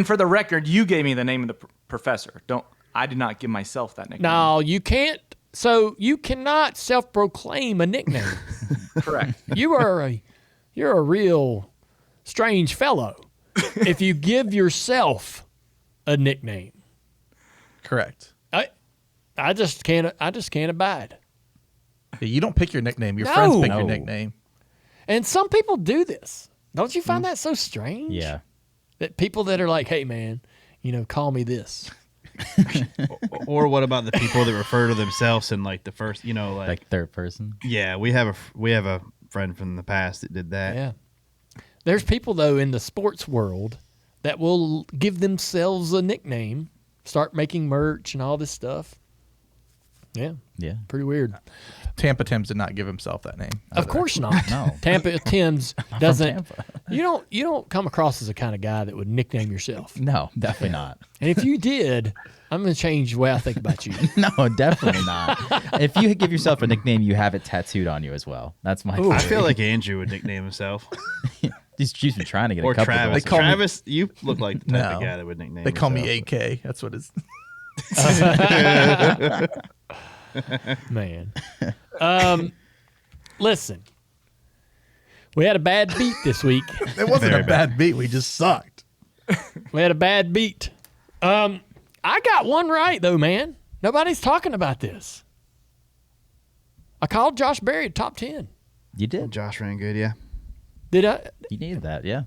for the record, you gave me the name of the professor. I did not give myself that nickname. No, you can't. So you cannot self-proclaim a nickname. Correct. You're a real strange fellow if you give yourself a nickname. Correct. I just can't abide. Yeah, you don't pick your nickname. Your No. friends pick your No. nickname. And some people do this. Don't you find that so strange? Yeah. That people that are like, hey man, call me this. Or what about the people that refer to themselves in like the first, Like third person. yeah, we have a friend from the past that did that. Yeah. There's people though in the sports world that will give themselves a nickname, start making merch and all this stuff. Yeah. Yeah. Pretty weird. Tampa Timms did not give himself that name. Of course not. No. Tampa Timms doesn't. Tampa. You don't come across as the kind of guy that would nickname yourself. No, definitely not. And if you did, I'm going to change the way I think about you. No, definitely not. If you give yourself a nickname, you have it tattooed on you as well. That's my. Ooh. I feel like Andrew would nickname himself. She's been trying to get Or a couple. Travis. Of They call me- Travis, you look like the type of No. guy that would nickname They call me himself. AK. That's what it's. Man. Listen. We had a bad beat this week. It wasn't Very a bad beat. We just sucked. We had a bad beat. I got one right, though, man. Nobody's talking about this. I called Josh Berry top 10. You did. Josh ran good, yeah. Did I? You needed that, yeah.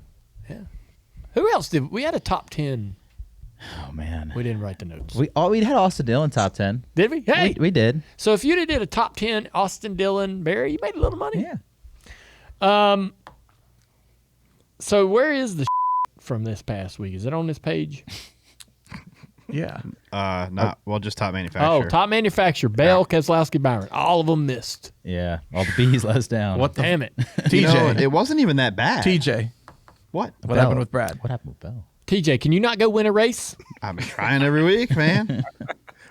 Who else did? We had a top 10. Oh man. We didn't write the notes. We had Austin Dillon top 10. Did we? Hey. We did. So if you did a top 10, Austin Dillon, Berry, you made a little money. Yeah. So where is the from this past week? Is it on this page? Yeah. Just top manufacturer. Oh, top manufacturer, Bell, Keselowski, Byron. All of them missed. Yeah. All the bees let us down. What the Damn it. TJ? It wasn't even that bad. TJ. What? What Bell. happened with Brad? What happened with Bell? TJ, can you not go win a race? I've been trying every week, man.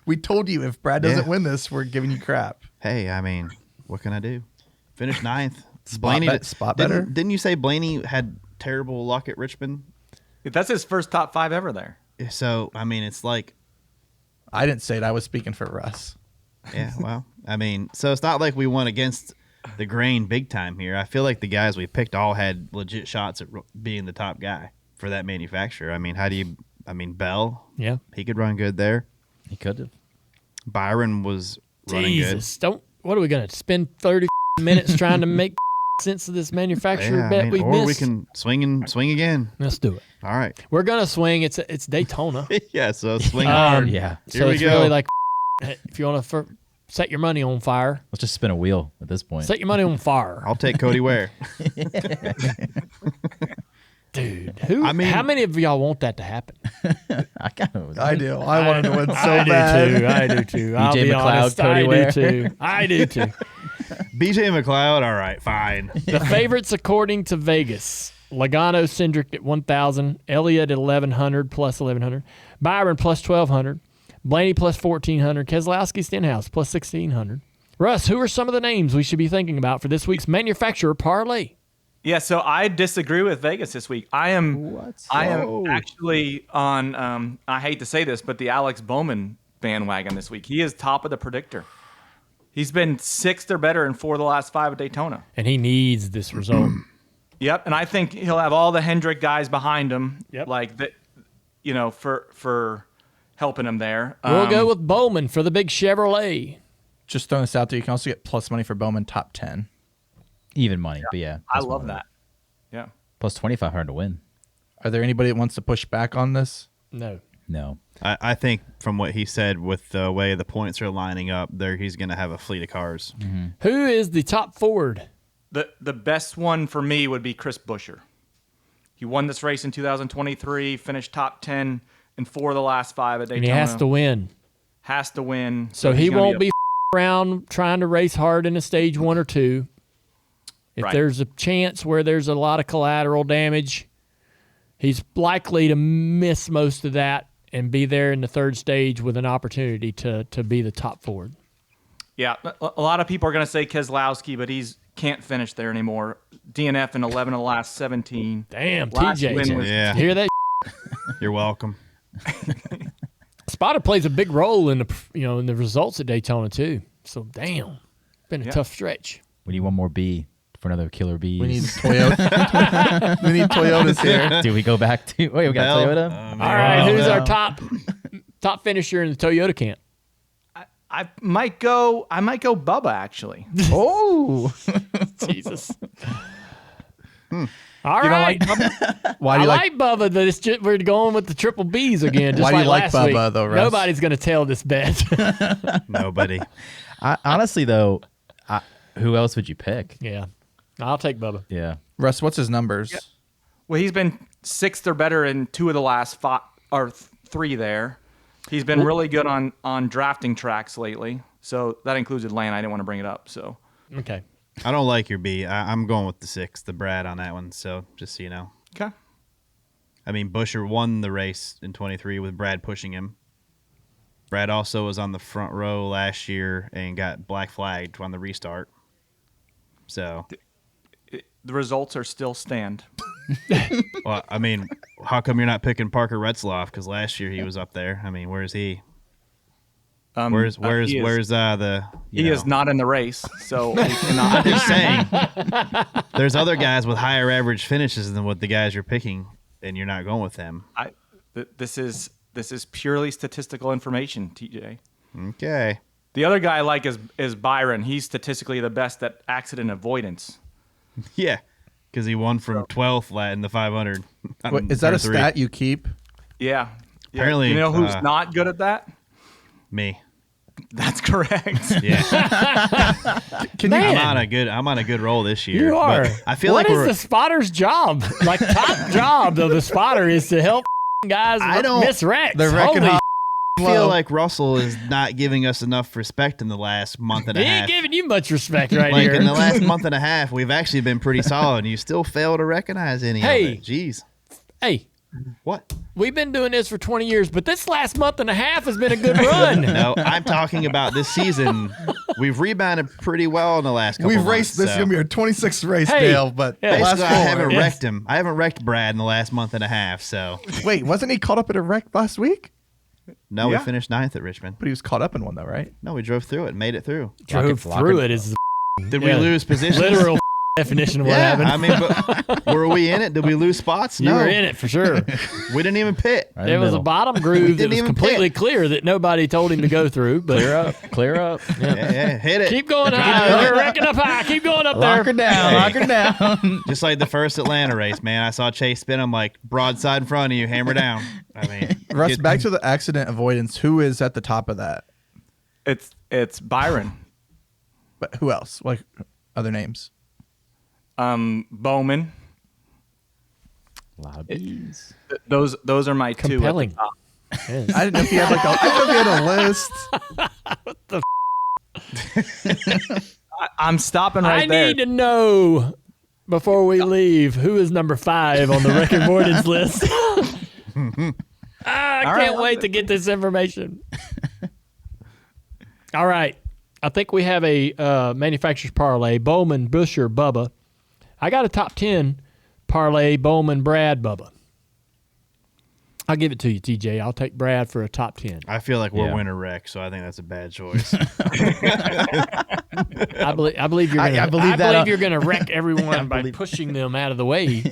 We told you if Brad doesn't Yeah. win this, we're giving you crap. Hey, I mean, what can I do? Finished ninth. Spot better? Didn't you say Blaney had terrible luck at Richmond? That's his first top 5 ever there. So, I mean, it's like, I didn't say it. I was speaking for Russ. yeah, well, I mean, so it's not like we won against the grain big time here. I feel like the guys we picked all had legit shots at being the top guy for that manufacturer. I mean, Bell, Yeah. he could run good there. He could have. Byron was running Jesus. What are we going to spend 30 minutes trying to make sense of this good. manufacturer Yeah, bet I mean, we or missed? we can swing again. Let's do it. All right. We're going to swing. It's Daytona. Yeah, so swing hard. Yeah. So Here we it's go. really like if you want to set your money on fire, Let's just spin a wheel at this point. set your money on fire. I'll take Cody Ware. Dude, I mean- how many of y'all want that to happen? I kind of. I do. I wanted to win so I bad. do too. I do too. I'll BJ be McLeod, honest. Cody I Ware. do too. I do too. BJ McLeod, all right, fine. The favorites according to Vegas: Logano Cindric at 1,000, Elliott at 1,100 plus 1,100, Byron plus 1,200, Blaney plus 1,400, Keselowski Stenhouse plus 1,600. Russ, who are some of the names we should be thinking about for this week's manufacturer parlay? Yeah, so I disagree with Vegas this week. I am actually on. I hate to say this, but the Alex Bowman bandwagon this week. He is top of the predictor. He's been 6th or better in 4 of the last 5 at Daytona. And he needs this result. Yep, and I think he'll have all the Hendrick guys behind him, Yep. like that, for helping him there. We'll go with Bowman for the big Chevrolet. Just throwing this out there, you can also get plus money for Bowman top 10. Even money, but yeah. I plus love money. that. Yeah. Plus 2,500 to win. Are there anybody that wants to push back on this? No. No. I think from what he said, with the way the points are lining up, there he's going to have a fleet of cars. Mm-hmm. Who is the top Ford? The best one for me would be Chris Buescher. He won this race in 2023, finished top 10 in 4 of the last 5 at Daytona. And he has to win. Has to win. So he's he gonna won't be around trying to race hard in a stage 1 or 2. If Right. there's a chance where there's a lot of collateral damage, he's likely to miss most of that and be there in the 3rd stage with an opportunity to be the top Ford. Yeah, a lot of people are going to say Keselowski, but he's can't finish there anymore. DNF in 11 of the last 17. Damn, Last TJ. win was- Yeah. Hear that? You're welcome. Spotter plays a big role in the results at Daytona too. So damn, been a Yeah. tough stretch. We need one more B for another killer B. We need Toyota. We need Toyotas here. Do we go back to? Wait, we got Bell. Toyota. All right, Oh, who's no. our top finisher in the Toyota camp? I might go Bubba actually. Oh, Jesus. All You right. don't like Bubba? why do I you like? like Bubba, but it's just, we're going with the triple B's again. Just Why do you like last Bubba, week. though, Russ? Nobody's going to tell this bet. Nobody. Honestly, though, who else would you pick? Yeah, I'll take Bubba. Yeah. Russ, what's his numbers? Well, he's been 6th or better in 2 of the last 5 or 3 there. He's been really good on drafting tracks lately. So that includes Atlanta. I didn't want to bring it up. So Okay. I don't like your B. I'm going with the 6, the Brad on that one. So just so you know. okay. I mean, Buescher won the race in 23 with Brad pushing him. Brad also was on the front row last year and got black flagged on the restart. So, The results are still stand. well, I mean, how come you're not picking Parker Retzloff? Because last year he was up there. I mean, where's he? Where's he is not in the race, so he cannot. I'm just saying. There's other guys with higher average finishes than what the guys you're picking, and you're not going with them. This is purely statistical information, TJ. Okay. The other guy I like is Byron. He's statistically the best at accident avoidance. Yeah, because he won from 12th in the 500. Wait, is that a Par 3. stat you keep? Yeah. Apparently, you know who's not good at that? Me. That's correct. Yeah. Man, I'm on a good roll this year. you are. But I feel What like is we're the spotter's job? Like top job of the spotter is to help guys miss wrecks. They're wrecking Holy hot. I feel like Russell is not giving us enough respect in the last month and he a half. ain't giving you much respect right Like here. in the last month and a half, we've actually been pretty solid, and you still fail to recognize any Hey. of it. Jeez. Hey, What? we've been doing this for 20 years, but this last month and a half has been a good run. No, I'm talking about this season. We've rebounded pretty well in the last couple We've months. raced. This is so. gonna be our 26th race, Hey. Dale. But Yeah. last Basically, I four. haven't Yes. wrecked him. I haven't wrecked Brad in the last month and a half. So Wait, wasn't he caught up in a wreck last week? no, Yeah. we finished 9th at Richmond. But he was caught up in one though, right? No, we drove through it, made it through. Drove through it is Did Yeah. we lose positions? literal definition of what Yeah, happened. I mean, but were we in it? Did we lose spots? You No, were in it for sure. we didn't even pit. Right in There the was a middle. bottom groove that didn't was even completely pick. clear that nobody told him to go through. But Clear up. Yeah, hit it. keep going high. You're wrecking up high. Keep going up Lock her there. down. Lock her down. Just like the first Atlanta race, man. I saw Chase spin him like broadside in front of you, hammer down. I mean, Russ, back to the accident avoidance. Who is at the top of that? It's Byron. But who else? Like other names? Bowman. A lot of B's. Those are my two. Compelling. At the top. Yes. I didn't know if he had like a. I didn't know if he had a list. I'm stopping right I there. need to know before we leave who is number 5 on the record avoidance list. I can't wait to get this information. All right. I think we have a manufacturer's parlay. Bowman, Buescher, Bubba. I got a top 10 parlay. Bowman, Brad, Bubba. I'll give it to you, TJ. I'll take Brad for a top 10. I feel like we're Yeah. winner wreck, so I think that's a bad choice. I believe you're gonna. I believe that, believe you're gonna wreck everyone by believe- pushing them out of the way.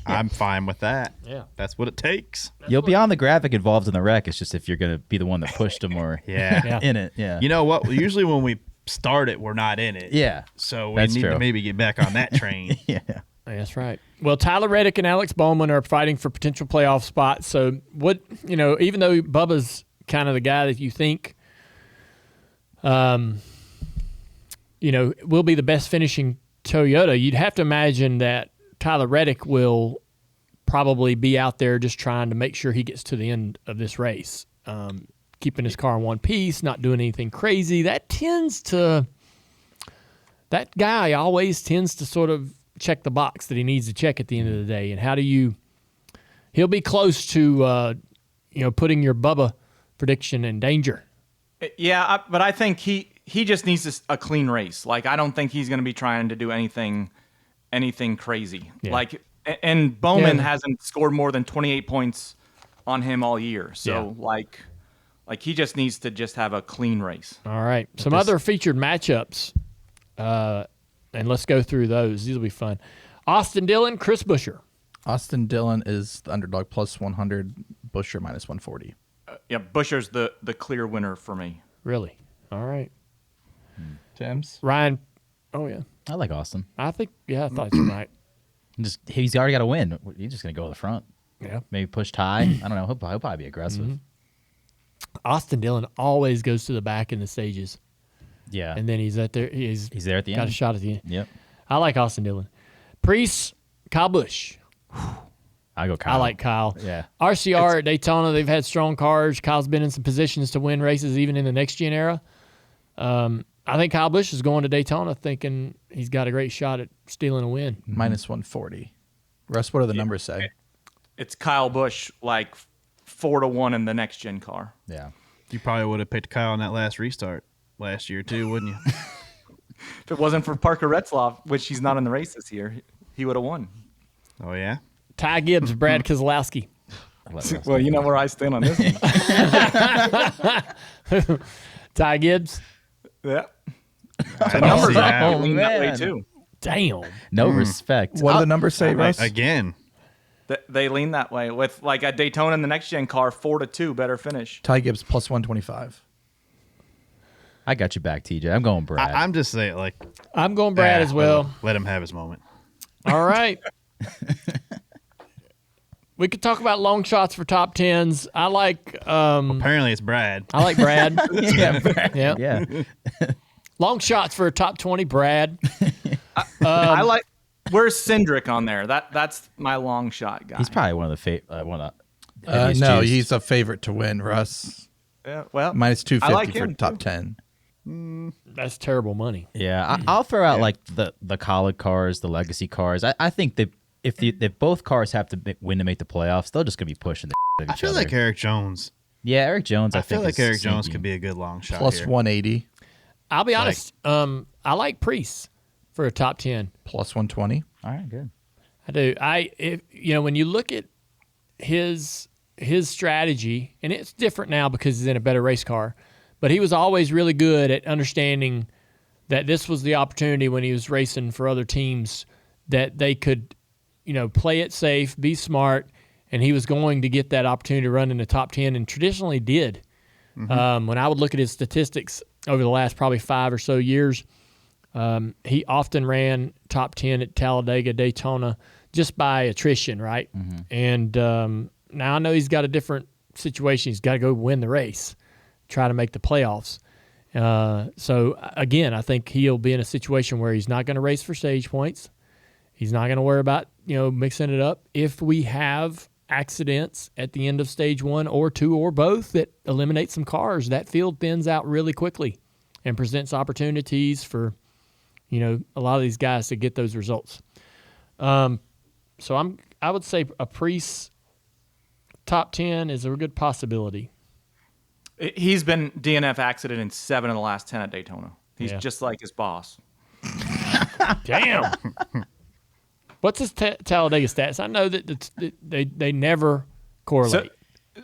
I'm fine with that. Yeah. That's what it takes. You'll be on the graphic involved in the wreck. It's just if you're going to be the one that pushed them or Yeah. Yeah. in it. Yeah. You know what? Usually when we start it, we're not in it. Yeah. So we That's need true. to maybe get back on that train. Yeah. That's right. Well, Tyler Reddick and Alex Bowman are fighting for potential playoff spots. So what, even though Bubba's kind of the guy that you think, will be the best finishing Toyota, you'd have to imagine that Tyler Reddick will probably be out there just trying to make sure he gets to the end of this race, keeping his car in one piece, not doing anything crazy. That guy always tends to sort of check the box that he needs to check at the end of the day. And he'll be close to, putting your Bubba prediction in danger. Yeah, but I think he just needs a clean race. Like, I don't think he's going to be trying to do anything crazy. Yeah. Like, and Bowman Yeah. hasn't scored more than 28 points on him all year. So, like he just needs to just have a clean race. All right. Some other featured matchups, and let's go through those. These will be fun. Austin Dillon, Chris Buescher. Austin Dillon is the underdog plus 100, Buescher minus 140. Yeah, Buscher's the clear winner for me. Really? All right. Timms? Ryan. Oh, yeah. I like Austin. I think, I thought you might. He's already got to win. He's just going to go to the front. Yeah. Maybe push tie. I don't know. He'll probably be aggressive. Austin Dillon always goes to the back in the stages. Yeah. And then he's at there. He's there at the got end. a shot at the end. Yep. I like Austin Dillon. Priest, Kyle Busch. I go Kyle. I like Kyle. Yeah. RCR at Daytona, they've had strong cars. Kyle's been in some positions to win races even in the next gen era. I think Kyle Busch is going to Daytona thinking he's got a great shot at stealing a win. Minus 140. Russ, what do the numbers say? It's Kyle Busch, like 4-1 in the next gen car. Yeah. You probably would have picked Kyle in that last restart last year too, wouldn't you? If it wasn't for Parker Retzlaff, which he's not in the race this year, he would have won. Oh yeah. Ty Gibbs, Brad Keselowski. I like Russell. Well, you know where I stand on this one. Ty Gibbs. Yeah. I The don't numbers see are that. leaning that way man. too. Damn. No respect. What do the numbers say, Russ? Again. They lean that way with like a Daytona in the next gen car, 4-2, better finish. Ty Gibbs plus 125. I got you back, TJ. I'm going Brad. I'm just saying, like, I'm going Brad as well. Let him have his moment. All right. We could talk about long shots for top tens. I like Apparently, it's Brad. Brad. yeah. Brad. Yeah. Yeah. Long shots for a top 20, Brad. I like. Where's Cindric on there? That's my long shot guy. He's probably one of the heaviest No, juiced. he's a favorite to win, Russ. Yeah, well, Minus I 250 like for him, top too. 10. That's terrible money. Yeah, I'll throw out like the college cars, the legacy cars. I think that if both cars have to win to make the playoffs, they're just gonna be pushing the out of I each feel other. like Eric Jones. Yeah, Eric Jones. I I feel think like is Eric Jones sneaky. could be a good long shot Plus here. 180. I'll be honest. I like Priest for a top 10. Plus 120. All right, good. I do. When you look at his strategy, and it's different now because he's in a better race car, but he was always really good at understanding that this was the opportunity when he was racing for other teams that they could, play it safe, be smart, and he was going to get that opportunity to run in the top 10 and traditionally did. When I would look at his statistics over the last probably 5 or so years, he often ran top 10 at Talladega, Daytona, just by attrition, right? And now I know he's got a different situation. He's got to go win the race, try to make the playoffs. So, again, I think he'll be in a situation where he's not going to race for stage points. He's not going to worry about, mixing it up. If we have accidents at the end of stage 1 or 2 or both that eliminate some cars, that field thins out really quickly and presents opportunities for, a lot of these guys to get those results. So I would say a Priest top 10 is a good possibility. He's been DNF accident in 7 of the last 10 at Daytona. He's just like his boss. Damn. What's his Talladega stats? I know that they never correlate.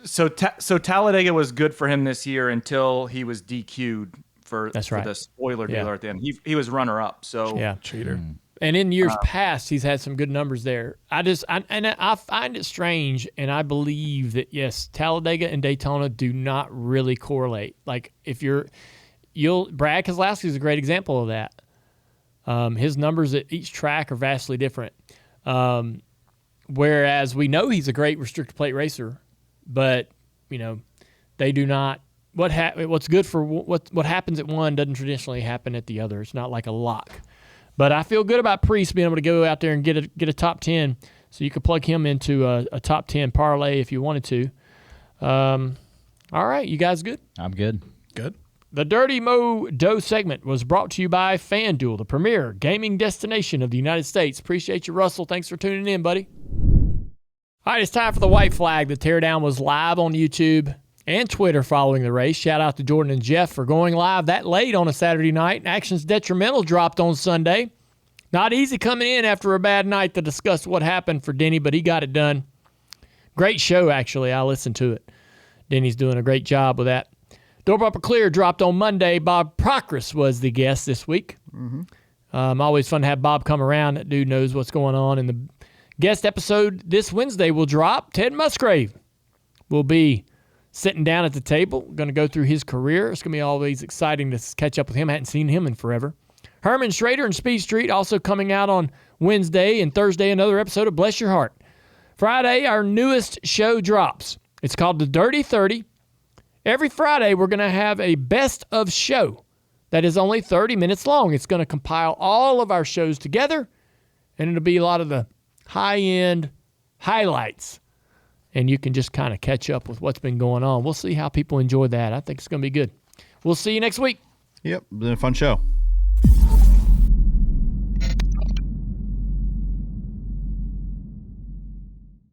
So Talladega was good for him this year until he was DQ'd for That's right. the spoiler Yeah. dealer at the end. He was runner up. So Yeah. Cheater. And in years past, he's had some good numbers there. I find it strange, and I believe that yes, Talladega and Daytona do not really correlate. Like if Brad Keselowski is a great example of that. His numbers at each track are vastly different. Whereas we know he's a great restricted plate racer, but they do not. What's good for what happens at one doesn't traditionally happen at the other. It's not like a lock. But I feel good about Priest being able to go out there and get a top 10, so you could plug him into a top 10 parlay if you wanted to. All right, you guys good? I'm good. Good. The Dirty Mo Doe segment was brought to you by FanDuel, the premier gaming destination of the United States. Appreciate you, Russell. Thanks for tuning in, buddy. All right, it's time for the white flag. The teardown was live on YouTube and Twitter following the race. Shout out to Jordan and Jeff for going live that late on a Saturday night. Action's Detrimental dropped on Sunday. Not easy coming in after a bad night to discuss what happened for Denny, but he got it done. Great show, actually. I listened to it. Denny's doing a great job with that. Door Bumper Clear dropped on Monday. Bob Procris was the guest this week. Always fun to have Bob come around. That dude knows what's going on. And the guest episode this Wednesday will drop. Ted Musgrave will be sitting down at the table, going to go through his career. It's going to be always exciting to catch up with him. I hadn't seen him in forever. Herman Schrader and Speed Street also coming out on Wednesday, and Thursday another episode of Bless Your Heart. Friday, our newest show drops. It's called The Dirty 30. Every Friday, we're going to have a best of show that is only 30 minutes long. It's going to compile all of our shows together, and it'll be a lot of the high-end highlights. And you can just kind of catch up with what's been going on. We'll see how people enjoy that. I think it's going to be good. We'll see you next week. Yep, been a fun show.